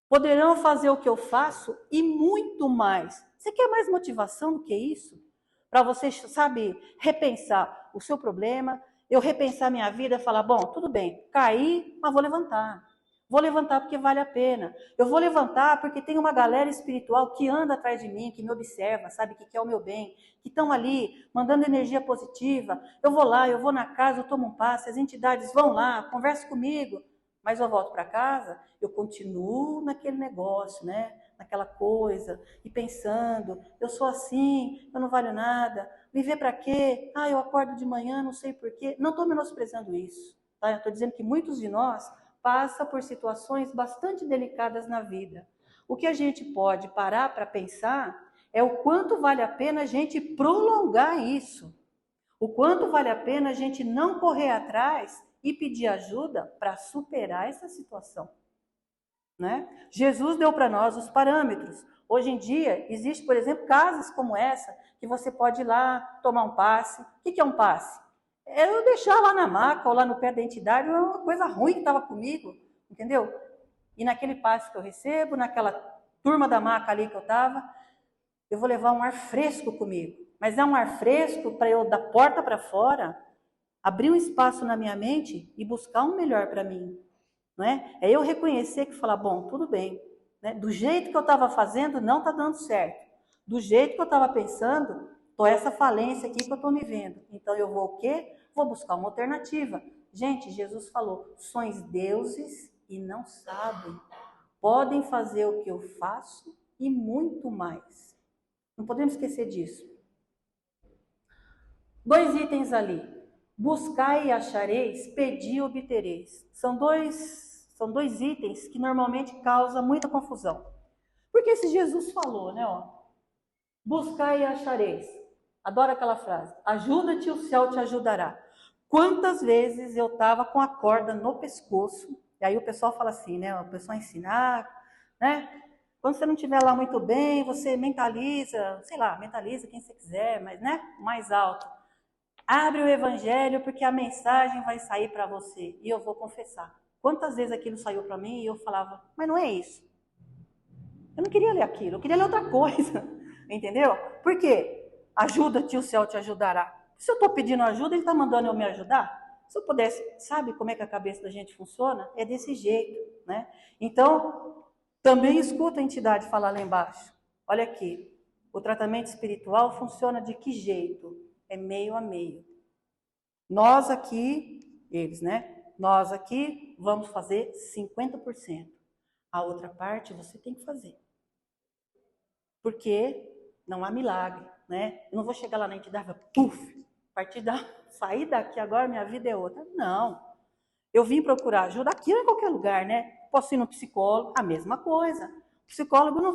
Poderão fazer o que eu faço e muito mais. Você quer mais motivação do que isso? Para você, sabe, repensar o seu problema, eu repensar minha vida e falar: bom, tudo bem, caí, mas vou levantar. Vou levantar porque vale a pena. Eu vou levantar porque tem uma galera espiritual que anda atrás de mim, que me observa, sabe, que quer o meu bem, que estão ali mandando energia positiva. Eu vou lá, eu vou na casa, eu tomo um passe, as entidades vão lá, conversam comigo, mas eu volto para casa, eu continuo naquele negócio, né? Naquela coisa, e pensando: eu sou assim, eu não valho nada, viver para quê? Ah, eu acordo de manhã, não sei porquê. Não estou menosprezando isso, tá? Eu estou dizendo que muitos de nós passa por situações bastante delicadas na vida. O que a gente pode parar para pensar é o quanto vale a pena a gente prolongar isso. O quanto vale a pena a gente não correr atrás e pedir ajuda para superar essa situação. Né? Jesus deu para nós os parâmetros. Hoje em dia, existe, por exemplo, casas como essa, que você pode ir lá tomar um passe. O que é um passe? É eu deixar lá na maca ou lá no pé da entidade uma coisa ruim que estava comigo, entendeu? E naquele passe que eu recebo, naquela turma da maca ali que eu estava, eu vou levar um ar fresco comigo. Mas é um ar fresco para eu, da porta para fora, abrir um espaço na minha mente e buscar um melhor para mim. Não é? É eu reconhecer que falar, bom, tudo bem. Né? Do jeito que eu estava fazendo, não está dando certo. Do jeito que eu estava pensando, estou essa falência aqui que eu estou me vendo. Então eu vou o quê? Vou buscar uma alternativa. Gente, Jesus falou, sois deuses e não sabem. Podem fazer o que eu faço e muito mais. Não podemos esquecer disso. 2 itens ali. Buscai e achareis, pedi e obtereis. São dois itens que normalmente causam muita confusão. Porque se Jesus falou, né? Ó, buscai e achareis. Adoro aquela frase. Ajuda-te, o céu te ajudará. Quantas vezes eu estava com a corda no pescoço, e aí o pessoal fala assim, né? O pessoal ensinar, né? Quando você não estiver lá muito bem, você mentaliza, sei lá, mentaliza quem você quiser, mas né? Mais alto. Abre o evangelho porque a mensagem vai sair para você. E eu vou confessar. Quantas vezes aquilo saiu para mim e eu falava, mas não é isso. Eu não queria ler aquilo, eu queria ler outra coisa. Entendeu? Por quê? Ajuda-te, o céu te ajudará. Se eu estou pedindo ajuda, ele está mandando eu me ajudar? Se eu pudesse, sabe como é que a cabeça da gente funciona? É desse jeito, né? Então, também escuta a entidade falar lá embaixo. Olha aqui, o tratamento espiritual funciona de que jeito? É meio a meio. Nós aqui, eles, né? Nós aqui vamos fazer 50%. A outra parte você tem que fazer. Porque não há milagre, né? Eu não vou chegar lá na entidade e puf, sair daqui agora, minha vida é outra. Não. Eu vim procurar ajuda aqui ou em qualquer lugar, né? Posso ir no psicólogo, a mesma coisa. O psicólogo não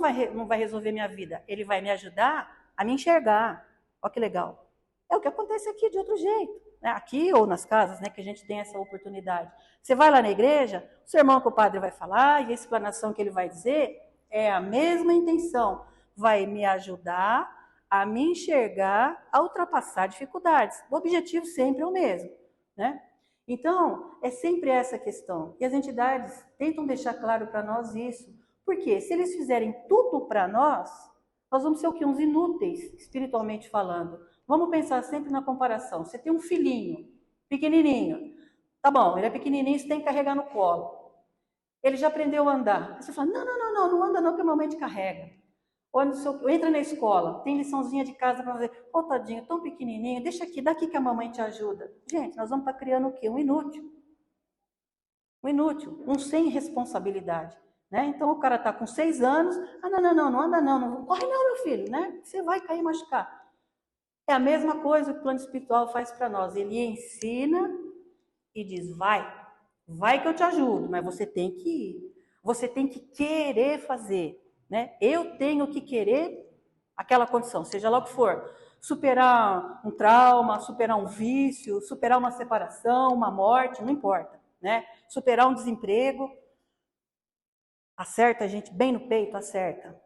vai resolver minha vida. Ele vai me ajudar a me enxergar. Olha que legal. É o que acontece aqui de outro jeito. Né? Aqui ou nas casas, né, que a gente tem essa oportunidade. Você vai lá na igreja, o sermão que o padre vai falar e a explanação que ele vai dizer é a mesma intenção. Vai me ajudar a me enxergar, a ultrapassar dificuldades. O objetivo sempre é o mesmo. Né? Então, é sempre essa questão. E as entidades tentam deixar claro para nós isso. Porque se eles fizerem tudo para nós vamos ser o quê? Uns inúteis, espiritualmente falando. Vamos pensar sempre na comparação. Você tem um filhinho, pequenininho. Tá bom, ele é pequenininho, você tem que carregar no colo. Ele já aprendeu a andar. Aí você fala, não anda não, que a mamãe te carrega. Ou entra na escola, tem liçãozinha de casa para fazer. Ô, tadinho, tão pequenininho, deixa aqui, daqui que a mamãe te ajuda. Gente, nós vamos estar criando o quê? Um inútil. Um inútil, um sem responsabilidade. Né? Então o cara está com 6 anos, não anda não corre não, meu filho, né? Você vai cair e machucar. É a mesma coisa que o plano espiritual faz para nós. Ele ensina e diz, vai que eu te ajudo, mas você tem que ir. Você tem que querer fazer. Né? Eu tenho que querer aquela condição, seja lá o que for. Superar um trauma, superar um vício, superar uma separação, uma morte, não importa. Né? Superar um desemprego. Acerta a gente bem no peito, acerta.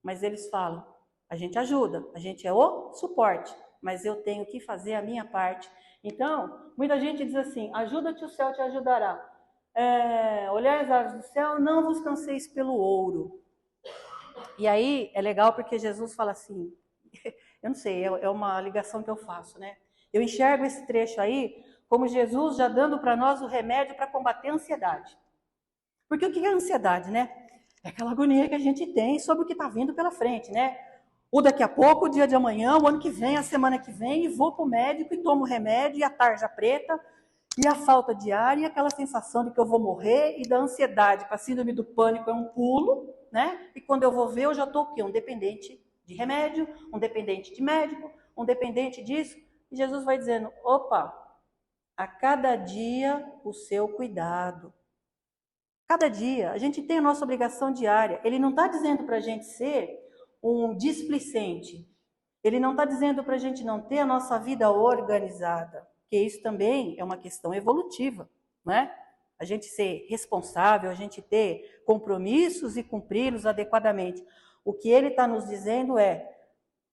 Mas eles falam, a gente ajuda, a gente é o suporte, mas eu tenho que fazer a minha parte. Então, muita gente diz assim, ajuda-te, o céu te ajudará. Olhai as aves do céu, não vos canseis pelo ouro. E aí, é legal porque Jesus fala assim, eu não sei, é uma ligação que eu faço, né? Eu enxergo esse trecho aí como Jesus já dando para nós o remédio para combater a ansiedade. Porque o que é ansiedade, né? É aquela agonia que a gente tem sobre o que está vindo pela frente, né? O daqui a pouco, o dia de amanhã, o ano que vem, a semana que vem, e vou para o médico e tomo remédio, e a tarja preta, e a falta de ar, e aquela sensação de que eu vou morrer, e da ansiedade para a síndrome do pânico é um pulo, né? E quando eu vou ver, eu já estou o quê? Um dependente de remédio, um dependente de médico, um dependente disso. E Jesus vai dizendo, opa, a cada dia o seu cuidado. Cada dia, a gente tem a nossa obrigação diária. Ele não está dizendo para a gente ser um displicente. Ele não está dizendo para a gente não ter a nossa vida organizada, porque isso também é uma questão evolutiva, né? A gente ser responsável, a gente ter compromissos e cumpri-los adequadamente. O que ele está nos dizendo é,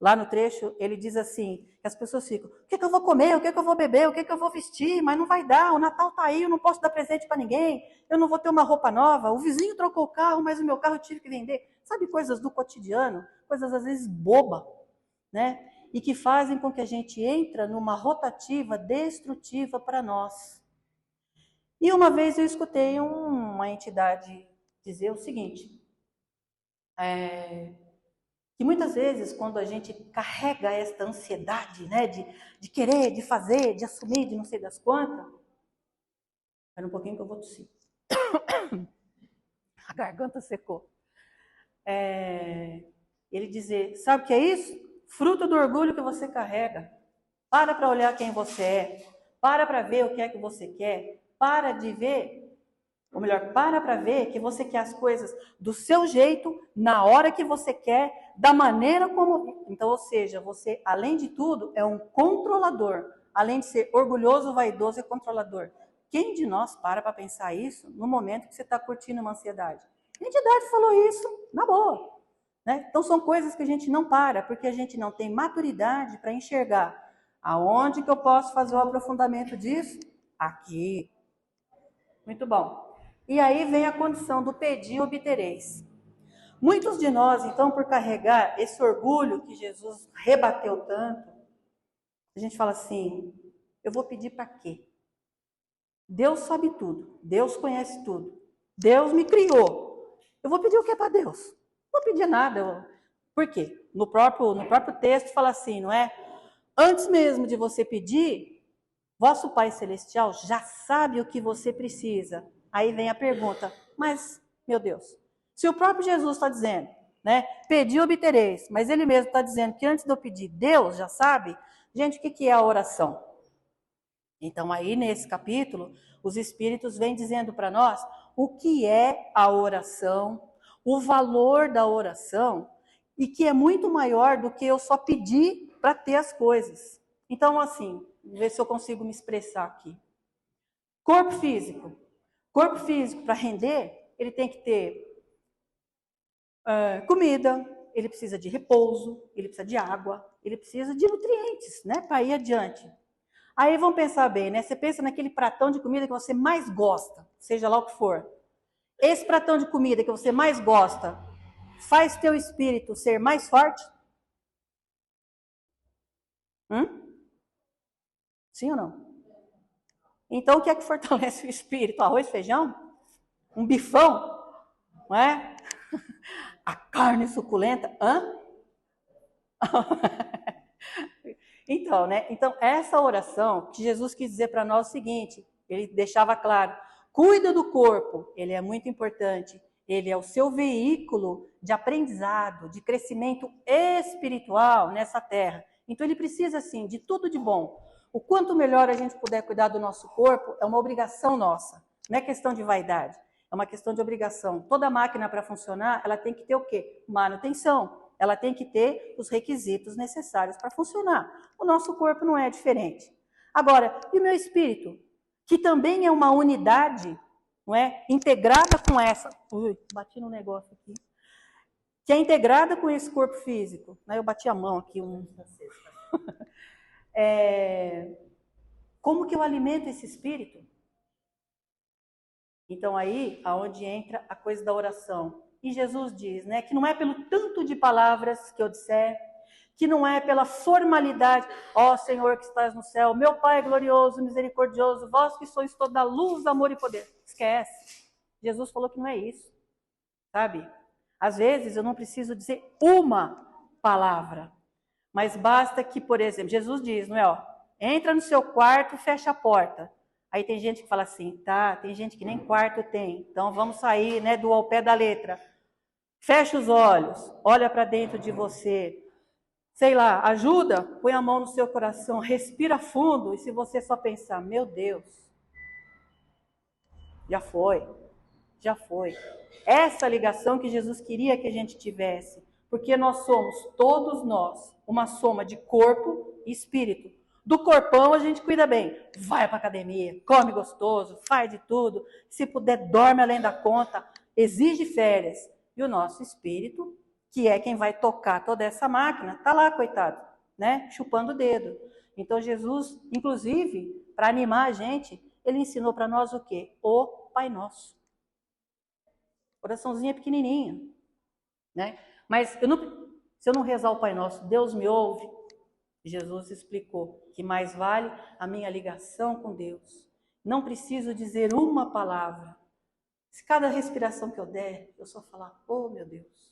lá no trecho, ele diz assim, que as pessoas ficam, o que eu vou comer, o que eu vou beber, o que eu vou vestir, mas não vai dar, o Natal está aí, eu não posso dar presente para ninguém, eu não vou ter uma roupa nova, o vizinho trocou o carro, mas o meu carro eu tive que vender. Sabe, coisas do cotidiano, coisas às vezes bobas, né? E que fazem com que a gente entre numa rotativa destrutiva para nós. E uma vez eu escutei uma entidade dizer o seguinte, que muitas vezes quando a gente carrega esta ansiedade, né, de querer, de fazer, de assumir, de não sei das quantas, espera um pouquinho que eu vou tossir. A garganta secou. Ele dizer, sabe o que é isso? Fruto do orgulho que você carrega. Para olhar quem você é. Para ver o que é que você quer. Para de ver, ou melhor, para ver que você quer as coisas do seu jeito, na hora que você quer, da maneira como... Então, ou seja, você, além de tudo, é um controlador. Além de ser orgulhoso, vaidoso e controlador. Quem de nós para pensar isso no momento que você está curtindo uma ansiedade? A entidade falou isso, na boa. Né? Então, são coisas que a gente não para, porque a gente não tem maturidade para enxergar aonde que eu posso fazer o aprofundamento disso? Aqui. Muito bom. E aí vem a condição do pedir e obtereis. Muitos de nós, então, por carregar esse orgulho que Jesus rebateu tanto, a gente fala assim, eu vou pedir para quê? Deus sabe tudo, Deus conhece tudo, Deus me criou. Eu vou pedir o que para Deus? Não vou pedir nada. Por quê? No próprio texto fala assim, não é? Antes mesmo de você pedir, vosso Pai Celestial já sabe o que você precisa. Aí vem a pergunta, mas, meu Deus, se o próprio Jesus está dizendo, né, pedi e obtereis, mas ele mesmo está dizendo que antes de eu pedir, Deus já sabe, gente, o que é a oração? Então aí nesse capítulo, os Espíritos vêm dizendo para nós o que é a oração, o valor da oração, e que é muito maior do que eu só pedir para ter as coisas. Então assim, ver se eu consigo me expressar aqui. Corpo físico. Corpo físico, para render, ele tem que ter comida, ele precisa de repouso, ele precisa de água, ele precisa de nutrientes, né, para ir adiante. Aí vamos pensar bem, né? Você pensa naquele pratão de comida que você mais gosta, seja lá o que for. Esse pratão de comida que você mais gosta faz teu espírito ser mais forte? Sim ou não? Então, o que é que fortalece o espírito? Arroz, feijão? Um bifão? Não é? A carne suculenta? Então, né? Então, essa oração que Jesus quis dizer para nós é o seguinte, ele deixava claro, cuida do corpo, ele é muito importante, ele é o seu veículo de aprendizado, de crescimento espiritual nessa terra. Então, ele precisa, assim, de tudo de bom. O quanto melhor a gente puder cuidar do nosso corpo, é uma obrigação nossa. Não é questão de vaidade, é uma questão de obrigação. Toda máquina, para funcionar, ela tem que ter o quê? Manutenção. Ela tem que ter os requisitos necessários para funcionar. O nosso corpo não é diferente. Agora, e o meu espírito? Que também é uma unidade, não é? Integrada com essa... Ui, bati no negócio aqui. Que é integrada com esse corpo físico. Eu bati a mão aqui. Como que eu alimento esse espírito? Então aí, aonde entra a coisa da oração. E Jesus diz, né, que não é pelo tanto de palavras que eu disser, que não é pela formalidade, ó Senhor que estás no céu, meu Pai glorioso, misericordioso, vós que sois toda luz, amor e poder. Esquece. Jesus falou que não é isso, sabe? Às vezes eu não preciso dizer uma palavra, mas basta que, por exemplo, Jesus diz, não é, ó, entra no seu quarto, fecha a porta. Aí tem gente que fala assim, tá, tem gente que nem quarto tem, então vamos sair, né, do ao pé da letra. Fecha os olhos, olha para dentro de você, sei lá, ajuda, põe a mão no seu coração, respira fundo, e se você só pensar, meu Deus, já foi. Essa ligação que Jesus queria que a gente tivesse, Porque nós somos, todos nós, uma soma de corpo e espírito. Do corpão a gente cuida bem. Vai para academia, come gostoso, faz de tudo. Se puder, dorme além da conta, exige férias. E o nosso espírito, que é quem vai tocar toda essa máquina, está lá, coitado, né? Chupando o dedo. Então Jesus, inclusive, para animar a gente, ele ensinou para nós o quê? O Pai Nosso. Oraçãozinha pequenininha, né? Mas se eu não rezar o Pai Nosso, Deus me ouve? Jesus explicou que mais vale a minha ligação com Deus. Não preciso dizer uma palavra. Se cada respiração que eu der, eu só falar, oh meu Deus,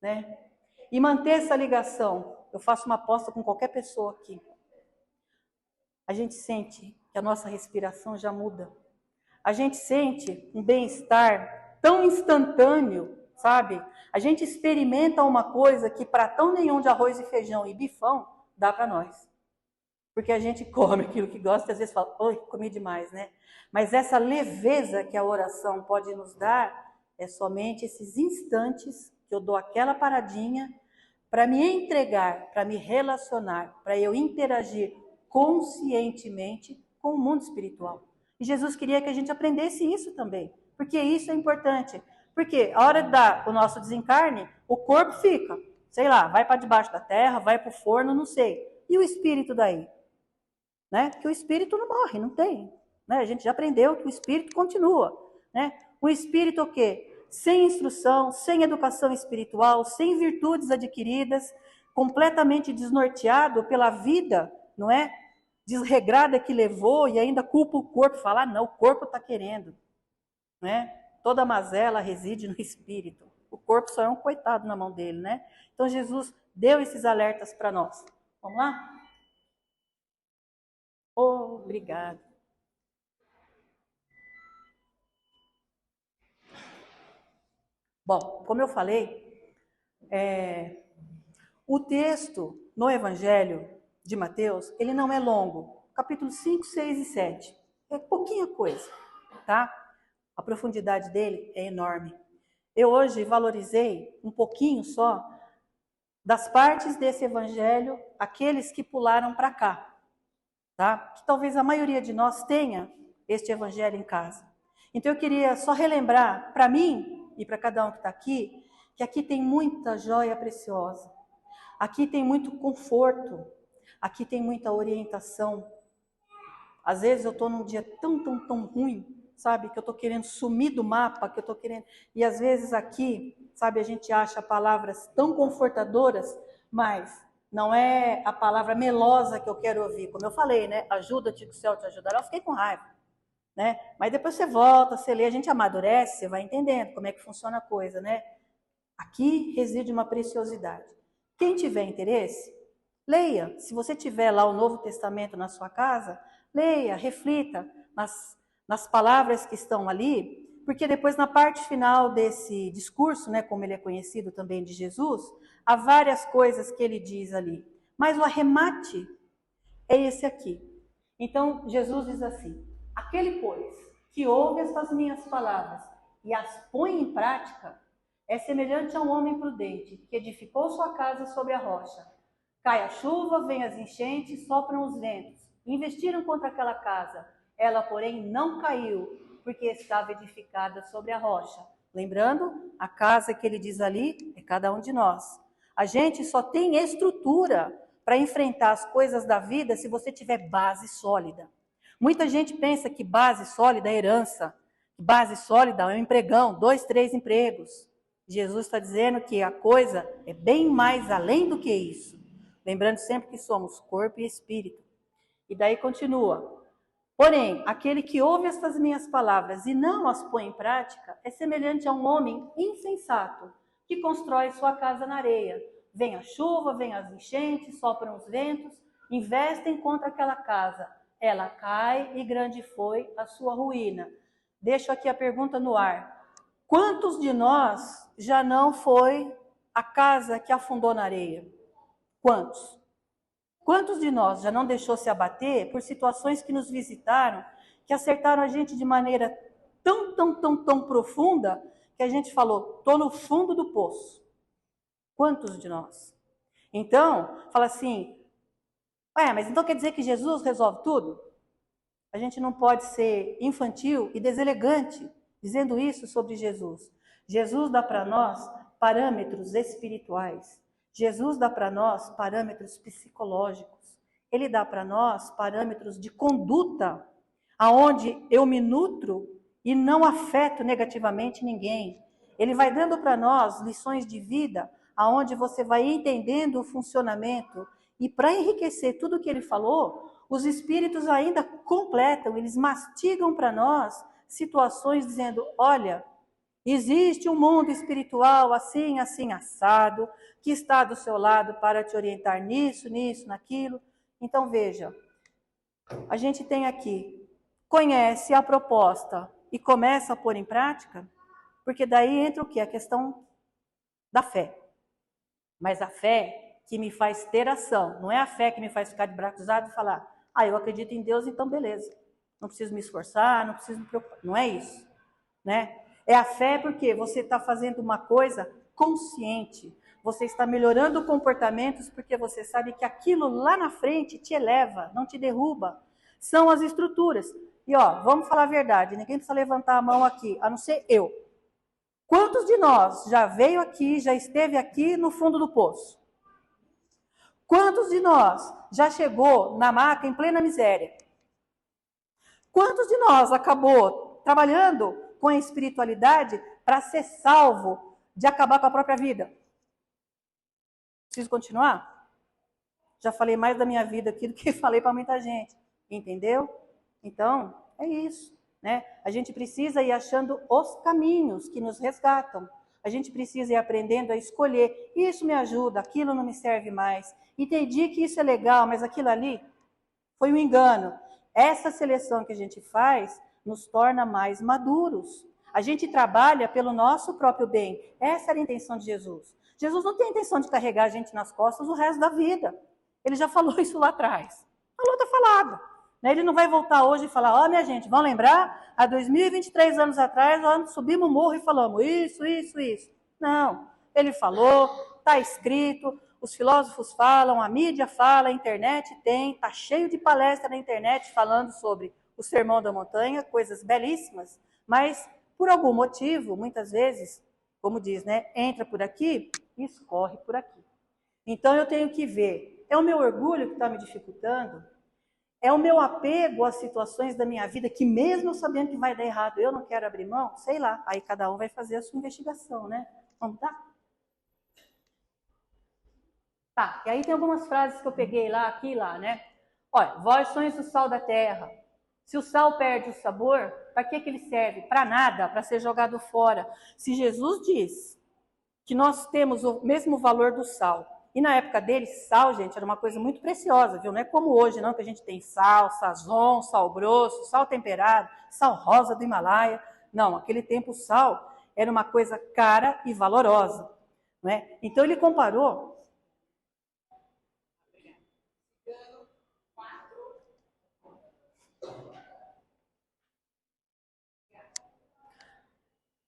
né? E manter essa ligação. Eu faço uma aposta com qualquer pessoa aqui. A gente sente que a nossa respiração já muda. A gente sente um bem-estar tão instantâneo, sabe? A gente experimenta uma coisa que pratão nenhum de arroz e feijão e bifão dá para nós. Porque a gente come aquilo que gosta e às vezes fala, oi, comi demais, né? Mas essa leveza que a oração pode nos dar é somente esses instantes que eu dou aquela paradinha para me entregar, para me relacionar, para eu interagir conscientemente com o mundo espiritual. E Jesus queria que a gente aprendesse isso também, porque isso é importante. Porque a hora de dar o nosso desencarne, o corpo fica, sei lá, vai para debaixo da terra, vai para o forno, não sei. E o espírito daí? Né? Porque o espírito não morre, não tem. Né? A gente já aprendeu que o espírito continua. Né? O espírito o quê? Sem instrução, sem educação espiritual, sem virtudes adquiridas, completamente desnorteado pela vida, não é? Desregrada que levou e ainda culpa o corpo, fala, não, o corpo está querendo. Né? Toda mazela reside no espírito. O corpo só é um coitado na mão dele, né? Então Jesus deu esses alertas para nós. Vamos lá? Obrigada. Bom, como eu falei, o texto no Evangelho de Mateus, ele não é longo. Capítulo 5, 6 e 7. É pouquinha coisa, tá? A profundidade dele é enorme. Eu hoje valorizei um pouquinho só das partes desse Evangelho, aqueles que pularam para cá, tá? Que talvez a maioria de nós tenha este Evangelho em casa. Então eu queria só relembrar para mim e para cada um que está aqui, que aqui tem muita joia preciosa. Aqui tem muito conforto, aqui tem muita orientação. Às vezes eu estou num dia tão ruim, sabe, que eu estou querendo sumir do mapa, que eu estou querendo... E às vezes aqui, sabe, a gente acha palavras tão confortadoras, mas não é a palavra melosa que eu quero ouvir. Como eu falei, né, ajuda-te que o céu te ajudará. Eu fiquei com raiva, né? Mas depois você volta, você lê, a gente amadurece, você vai entendendo como é que funciona a coisa, né? Aqui reside uma preciosidade. Quem tiver interesse, leia. Se você tiver lá o Novo Testamento na sua casa, leia, reflita nas palavras que estão ali, porque depois na parte final desse discurso, né, como ele é conhecido também de Jesus, há várias coisas que ele diz ali. Mas o arremate é esse aqui. Então, Jesus diz assim, aquele, pois, que ouve estas minhas palavras e as põe em prática, é semelhante a um homem prudente que edificou sua casa sobre a rocha. Cai a chuva, vem as enchentes, sopram os ventos. Investiram contra aquela casa. Ela, porém, não caiu, porque estava edificada sobre a rocha. Lembrando, a casa que ele diz ali é cada um de nós. A gente só tem estrutura para enfrentar as coisas da vida se você tiver base sólida. Muita gente pensa que base sólida é herança, que base sólida é um empregão, 2, 3 empregos. Jesus está dizendo que a coisa é bem mais além do que isso. Lembrando sempre que somos corpo e espírito. E daí continua. Porém, aquele que ouve estas minhas palavras e não as põe em prática é semelhante a um homem insensato que constrói sua casa na areia. Vem a chuva, vem as enchentes, sopram os ventos, investem contra aquela casa. Ela cai e grande foi a sua ruína. Deixo aqui a pergunta no ar. Quantos de nós já não foi a casa que afundou na areia? Quantos? Quantos de nós já não deixou se abater por situações que nos visitaram, que acertaram a gente de maneira tão, tão profunda, que a gente falou, estou no fundo do poço. Quantos de nós? Então, fala assim, mas então quer dizer que Jesus resolve tudo? A gente não pode ser infantil e deselegante dizendo isso sobre Jesus. Jesus dá para nós parâmetros espirituais. Jesus dá para nós parâmetros psicológicos. Ele dá para nós parâmetros de conduta, aonde eu me nutro e não afeto negativamente ninguém. Ele vai dando para nós lições de vida, aonde você vai entendendo o funcionamento. E para enriquecer tudo que ele falou, os espíritos ainda completam, eles mastigam para nós situações dizendo, olha, existe um mundo espiritual assim, assim, assado, que está do seu lado para te orientar nisso, nisso, naquilo. Então veja, a gente tem aqui, conhece a proposta e começa a pôr em prática, porque daí entra o quê? A questão da fé. Mas a fé que me faz ter ação, não é a fé que me faz ficar de braço cruzado e falar, eu acredito em Deus, então beleza. Não preciso me esforçar, não preciso me preocupar. Não é isso, né? É a fé porque você está fazendo uma coisa consciente. Você está melhorando comportamentos porque você sabe que aquilo lá na frente te eleva, não te derruba. São as estruturas. E vamos falar a verdade, ninguém precisa levantar a mão aqui, a não ser eu. Quantos de nós já veio aqui, já esteve aqui no fundo do poço? Quantos de nós já chegou na maca em plena miséria? Quantos de nós acabou trabalhando com a espiritualidade para ser salvo de acabar com a própria vida? Preciso continuar? Já falei mais da minha vida aqui do que falei para muita gente. Entendeu? Então, é isso, né? A gente precisa ir achando os caminhos que nos resgatam. A gente precisa ir aprendendo a escolher. Isso me ajuda, aquilo não me serve mais. Entendi que isso é legal, mas aquilo ali foi um engano. Essa seleção que a gente faz nos torna mais maduros. A gente trabalha pelo nosso próprio bem. Essa era a intenção de Jesus. Jesus não tem a intenção de carregar a gente nas costas o resto da vida. Ele já falou isso lá atrás. Falou, está falado. Ele não vai voltar hoje e falar, minha gente, vão lembrar? Há 2023 anos atrás, nós subimos o morro e falamos isso. Não. Ele falou, está escrito, os filósofos falam, a mídia fala, a internet tem, está cheio de palestra na internet falando sobre o Sermão da Montanha, coisas belíssimas, mas por algum motivo, muitas vezes, como diz, né, entra por aqui e escorre por aqui. Então eu tenho que ver, é o meu orgulho que está me dificultando? É o meu apego às situações da minha vida que mesmo sabendo que vai dar errado, eu não quero abrir mão? Sei lá, aí cada um vai fazer a sua investigação, né? Vamos lá? Tá, e aí tem algumas frases que eu peguei lá, aqui e lá, né? Olha, vós sois o sal da terra. Se o sal perde o sabor, para que ele serve? Para nada, para ser jogado fora. Se Jesus diz que nós temos o mesmo valor do sal, e na época dele, sal, gente, era uma coisa muito preciosa, viu? Não é como hoje, não, que a gente tem sal, sazon, sal grosso, sal temperado, sal rosa do Himalaia. Não, naquele tempo o sal era uma coisa cara e valorosa, não é? Então ele comparou.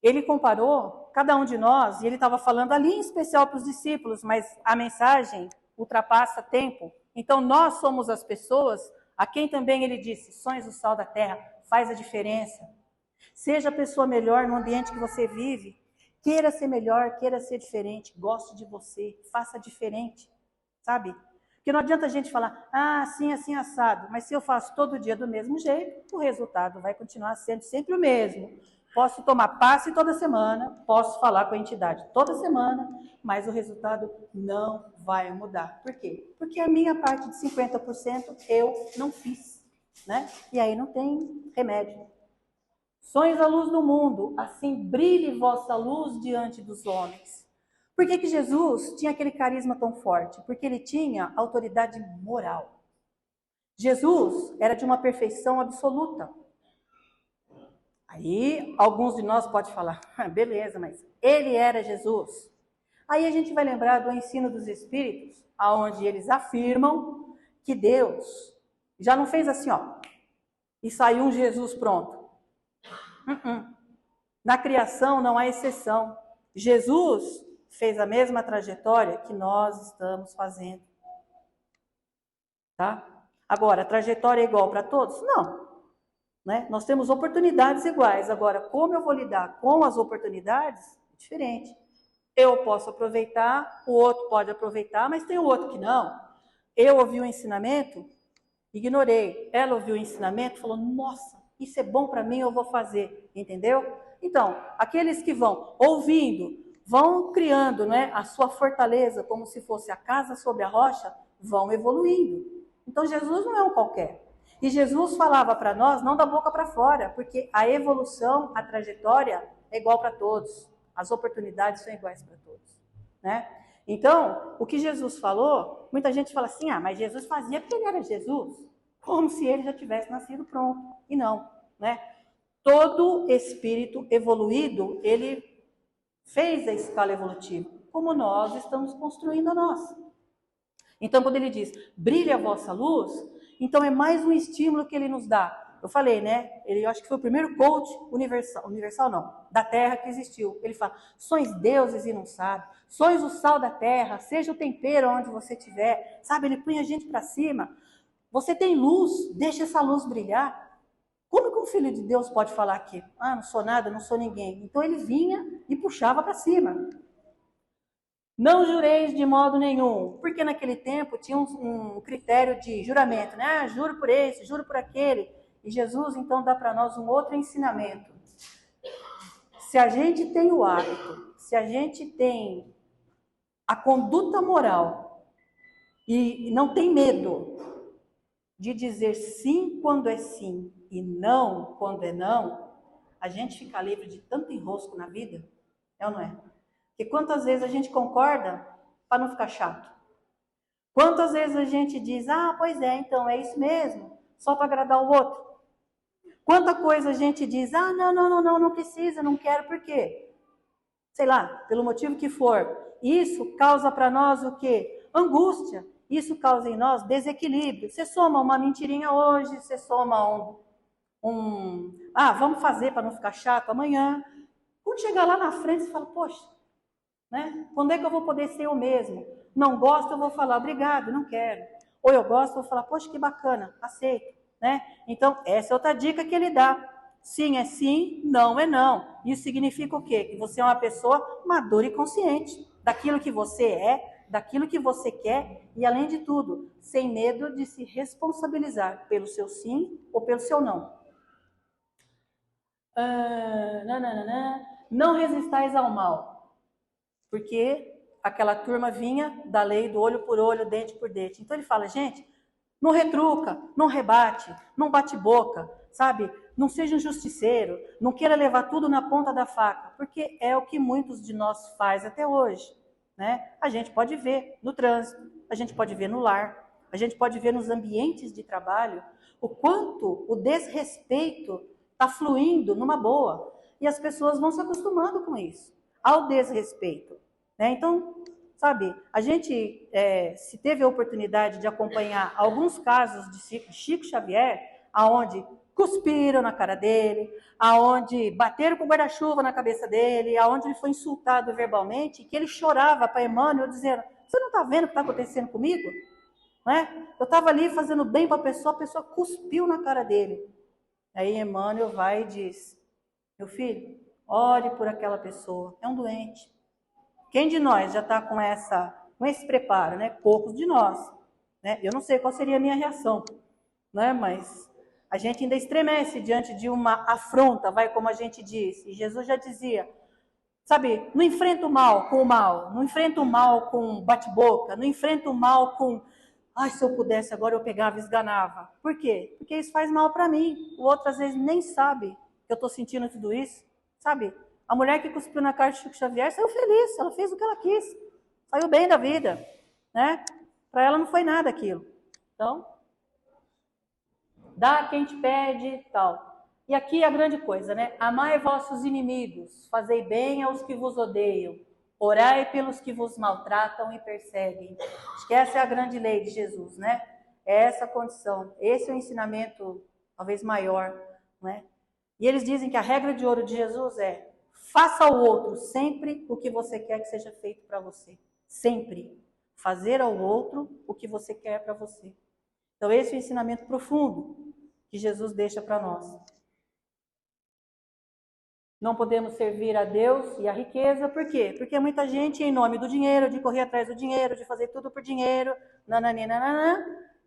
Ele comparou cada um de nós, e ele estava falando ali em especial para os discípulos, mas a mensagem ultrapassa tempo. Então nós somos as pessoas a quem também ele disse, sois o sal da terra, faz a diferença. Seja a pessoa melhor no ambiente que você vive, queira ser melhor, queira ser diferente, goste de você, faça diferente, sabe? Porque não adianta a gente falar, assim, assim, assado, mas se eu faço todo dia do mesmo jeito, o resultado vai continuar sendo sempre o mesmo. Posso tomar passe toda semana, posso falar com a entidade toda semana, mas o resultado não vai mudar. Por quê? Porque a minha parte de 50% eu não fiz, né? E aí não tem remédio. Sois a luz do mundo, assim brilhe vossa luz diante dos homens. Por que Jesus tinha aquele carisma tão forte? Porque ele tinha autoridade moral. Jesus era de uma perfeição absoluta. Aí, alguns de nós podem falar, beleza, mas ele era Jesus. Aí a gente vai lembrar do ensino dos Espíritos, onde eles afirmam que Deus já não fez assim, e saiu um Jesus pronto. Na criação não há exceção. Jesus fez a mesma trajetória que nós estamos fazendo. Tá? Agora, a trajetória é igual para todos? Não. Né? Nós temos oportunidades iguais. Agora, como eu vou lidar com as oportunidades? É diferente. Eu posso aproveitar, o outro pode aproveitar, mas tem o outro que não. Eu ouvi o ensinamento, ignorei. Ela ouviu o ensinamento, falou, nossa, isso é bom para mim, eu vou fazer. Entendeu? Então, aqueles que vão ouvindo, vão criando, né, a sua fortaleza como se fosse a casa sobre a rocha, vão evoluindo. Então, Jesus não é um qualquer. E Jesus falava para nós, não da boca para fora, porque a evolução, a trajetória é igual para todos. As oportunidades são iguais para todos, né? Então, o que Jesus falou, muita gente fala assim, mas Jesus fazia porque ele era Jesus, como se ele já tivesse nascido pronto. E não, né? Todo espírito evoluído, ele fez a escala evolutiva, como nós estamos construindo a nossa. Então, quando ele diz, brilha a vossa luz, então é mais um estímulo que ele nos dá. Eu falei, né? Ele, eu acho que foi o primeiro coach universal não, da Terra que existiu. Ele fala, sois deuses e não sabe, sois o sal da terra, seja o tempero onde você estiver, sabe? Ele põe a gente para cima. Você tem luz, deixa essa luz brilhar. Como que um filho de Deus pode falar aqui? Não sou nada, não sou ninguém. Então ele vinha e puxava para cima. Não jureis de modo nenhum, porque naquele tempo tinha um critério de juramento, né? Juro por esse, juro por aquele. E Jesus, então, dá para nós um outro ensinamento. Se a gente tem o hábito, se a gente tem a conduta moral e não tem medo de dizer sim quando é sim e não quando é não, a gente fica livre de tanto enrosco na vida, é ou não é? Porque quantas vezes a gente concorda para não ficar chato? Quantas vezes a gente diz, pois é, então é isso mesmo, só para agradar o outro? Quanta coisa a gente diz, não precisa, não quero, por quê? Sei lá, pelo motivo que for. Isso causa para nós o quê? Angústia. Isso causa em nós desequilíbrio. Você soma uma mentirinha hoje, você soma vamos fazer para não ficar chato amanhã. Quando chegar lá na frente, você fala, poxa, né? Quando é que eu vou poder ser eu mesmo? Não gosto, eu vou falar, obrigado, não quero. Ou eu gosto, eu vou falar, poxa, que bacana, aceito, né? Então, essa é outra dica que ele dá. Sim é sim, não é não. Isso significa o quê? Que você é uma pessoa madura e consciente daquilo que você é, daquilo que você quer e, além de tudo, sem medo de se responsabilizar pelo seu sim ou pelo seu não. Não resistais ao mal, porque aquela turma vinha da lei do olho por olho, dente por dente. Então ele fala, gente, não retruca, não rebate, não bate boca, sabe? Não seja um justiceiro, não queira levar tudo na ponta da faca, porque é o que muitos de nós faz até hoje, né? A gente pode ver no trânsito, a gente pode ver no lar, a gente pode ver nos ambientes de trabalho, o quanto o desrespeito está fluindo numa boa, e as pessoas vão se acostumando com isso, ao desrespeito, né? Então, sabe, a gente, se teve a oportunidade de acompanhar alguns casos de Chico Xavier, aonde cuspiram na cara dele, aonde bateram com o guarda-chuva na cabeça dele, aonde ele foi insultado verbalmente, que ele chorava para Emmanuel dizendo, você não está vendo o que está acontecendo comigo? Não é? Eu estava ali fazendo bem para a pessoa cuspiu na cara dele. Aí Emmanuel vai e diz, meu filho, ore por aquela pessoa, é um doente. Quem de nós já está com esse preparo, né? Poucos de nós, né? Eu não sei qual seria a minha reação, né? Mas a gente ainda estremece diante de uma afronta, vai como a gente diz. E Jesus já dizia, sabe, não enfrenta o mal com o mal, não enfrenta o mal com bate-boca, não enfrenta o mal com, se eu pudesse agora eu pegava e esganava. Por quê? Porque isso faz mal para mim. O outro às vezes nem sabe que eu estou sentindo tudo isso, sabe? A mulher que cuspiu na cara de Chico Xavier saiu feliz, ela fez o que ela quis, saiu bem da vida, né? Para ela não foi nada aquilo. Então, dá quem te pede, tal. E aqui a grande coisa, né? Amai vossos inimigos, fazei bem aos que vos odeiam, orai pelos que vos maltratam e perseguem. Acho que essa é a grande lei de Jesus, né? É essa a condição, esse é o ensinamento talvez maior, né? E eles dizem que a regra de ouro de Jesus é Faça ao outro sempre o que você quer que seja feito para você. Sempre. Fazer ao outro o que você quer para você. Então, esse é o ensinamento profundo que Jesus deixa para nós. Não podemos servir a Deus e a riqueza, por quê? Porque muita gente, em nome do dinheiro, de correr atrás do dinheiro, de fazer tudo por dinheiro,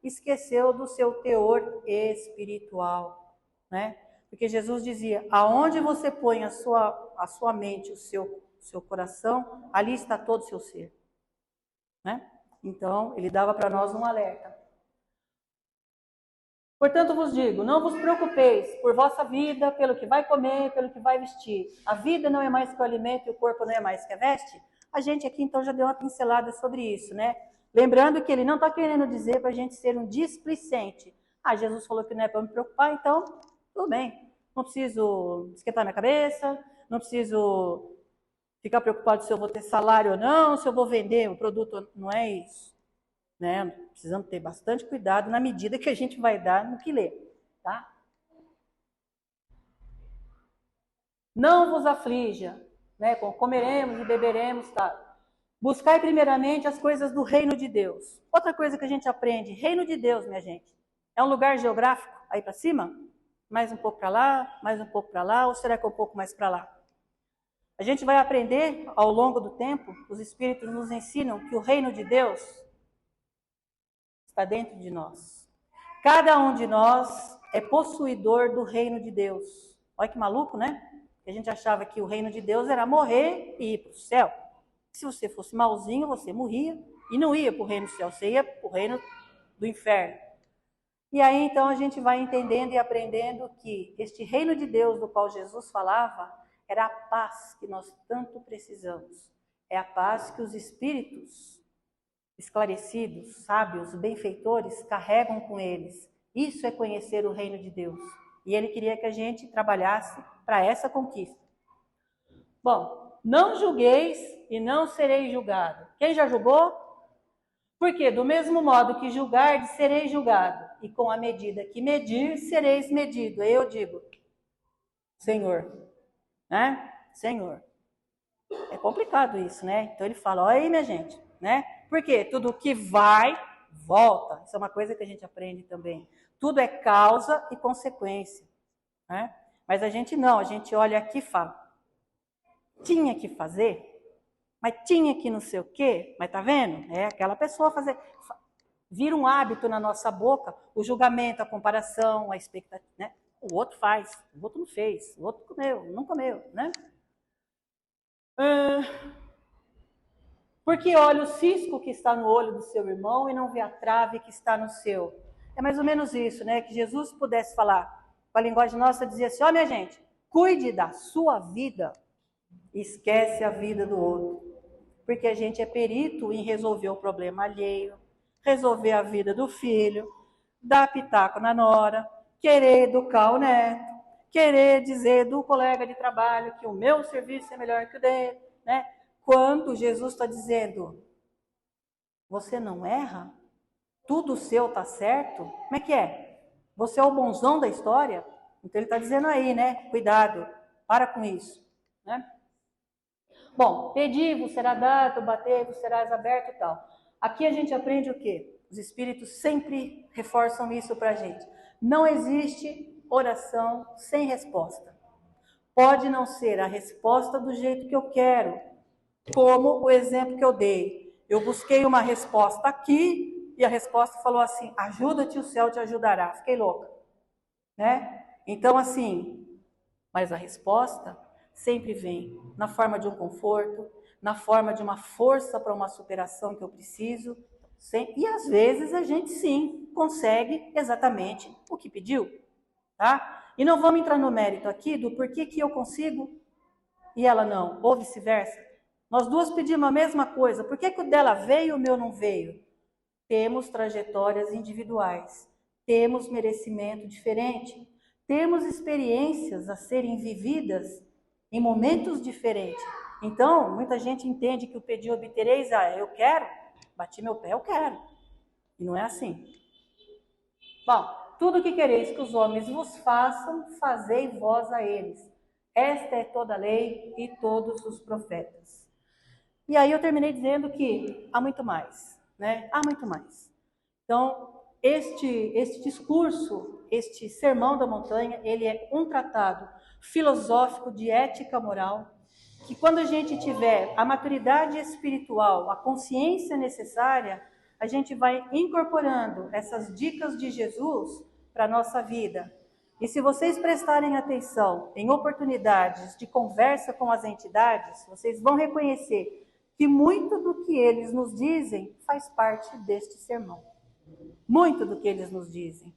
esqueceu do seu teor espiritual, né? Porque Jesus dizia, aonde você põe a sua mente, o seu coração, ali está todo o seu ser, né? Então, ele dava para nós um alerta. Portanto vos digo, não vos preocupeis por vossa vida, pelo que vai comer, pelo que vai vestir. A vida não é mais que o alimento e o corpo não é mais que a veste? A gente aqui então já deu uma pincelada sobre isso, né? Lembrando que ele não está querendo dizer para a gente ser um displicente. Jesus falou que não é para me preocupar, então tudo bem. Não preciso esquentar minha cabeça, não preciso ficar preocupado se eu vou ter salário ou não, se eu vou vender o produto, não é isso. Né? Precisamos ter bastante cuidado na medida que a gente vai dar no que lê, tá? Não vos aflija, né? Comeremos e beberemos, tá? Buscai primeiramente as coisas do reino de Deus. Outra coisa que a gente aprende, reino de Deus, minha gente, é um lugar geográfico aí para cima? Mais um pouco para lá, mais um pouco para lá, ou será que é um pouco mais para lá? A gente vai aprender ao longo do tempo, os Espíritos nos ensinam que o reino de Deus está dentro de nós. Cada um de nós é possuidor do reino de Deus. Olha que maluco, né? A gente achava que o reino de Deus era morrer e ir para o céu. Se você fosse malzinho, você morria e não ia para o reino do céu, você ia para o reino do inferno. E aí então a gente vai entendendo e aprendendo que este reino de Deus do qual Jesus falava era a paz que nós tanto precisamos. É a paz que os espíritos esclarecidos, sábios, benfeitores, carregam com eles. Isso é conhecer o reino de Deus. E ele queria que a gente trabalhasse para essa conquista. Bom, não julgueis e não sereis julgado. Quem já julgou? Porque do mesmo modo que julgardes, sereis julgado. E com a medida que medir, sereis medido. Eu digo, Senhor, né? Senhor. É complicado isso, né? Então ele fala, olha aí, minha gente, né? Porque tudo que vai, volta. Isso é uma coisa que a gente aprende também. Tudo é causa e consequência, né? Mas a gente não, a gente olha aqui e fala, tinha que fazer, mas tinha que não sei o quê, mas tá vendo? É aquela pessoa fazer, vira um hábito na nossa boca, o julgamento, a comparação, a expectativa, né? O outro faz, o outro não fez, o outro comeu, não comeu, né? Porque olha o cisco que está no olho do seu irmão e não vê a trave que está no seu. É mais ou menos isso, né? Que Jesus pudesse falar com a linguagem nossa, dizer assim, ó minha gente, cuide da sua vida, esquece a vida do outro. Porque a gente é perito em resolver o problema alheio, resolver a vida do filho, dar pitaco na nora, querer educar o neto, querer dizer do colega de trabalho que o meu serviço é melhor que o dele, né? Quando Jesus está dizendo, você não erra? Tudo seu está certo? Como é que é? Você é o bonzão da história? Então ele está dizendo aí, né? Cuidado, para com isso, né? Bom, pedi-vos será dado, batei-vos serás aberto e tal. Aqui a gente aprende o quê? Os espíritos sempre reforçam isso para a gente. Não existe oração sem resposta. Pode não ser a resposta do jeito que eu quero, como o exemplo que eu dei. Eu busquei uma resposta aqui e a resposta falou assim, ajuda-te, o céu te ajudará. Fiquei louca, né? Então, assim, mas a resposta sempre vem na forma de um conforto, na forma de uma força para uma superação que eu preciso. E às vezes a gente sim consegue exatamente o que pediu, tá? E não vamos entrar no mérito aqui do porquê que eu consigo e ela não, ou vice-versa. Nós duas pedimos a mesma coisa, por que o dela veio e o meu não veio? Temos trajetórias individuais, temos merecimento diferente, temos experiências a serem vividas em momentos diferentes. Então, muita gente entende que o pedir obtereis, eu quero, bati meu pé, eu quero. E não é assim. Bom, tudo o que quereis que os homens vos façam, fazei vós a eles. Esta é toda a lei e todos os profetas. E aí eu terminei dizendo que há muito mais, né? Há muito mais. Então, este discurso, este sermão da montanha, ele é um tratado filosófico de ética moral, que quando a gente tiver a maturidade espiritual, a consciência necessária, a gente vai incorporando essas dicas de Jesus para a nossa vida. E se vocês prestarem atenção em oportunidades de conversa com as entidades, vocês vão reconhecer que muito do que eles nos dizem faz parte deste sermão. Muito do que eles nos dizem.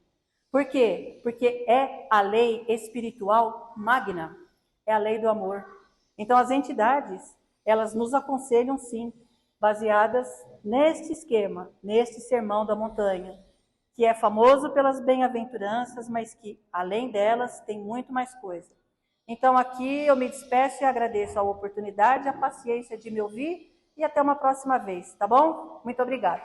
Por quê? Porque é a lei espiritual magna, é a lei do amor. Então as entidades, elas nos aconselham sim, baseadas neste esquema, neste sermão da montanha, que é famoso pelas bem-aventuranças, mas que além delas tem muito mais coisa. Então aqui eu me despeço e agradeço a oportunidade, a paciência de me ouvir e até uma próxima vez, tá bom? Muito obrigada.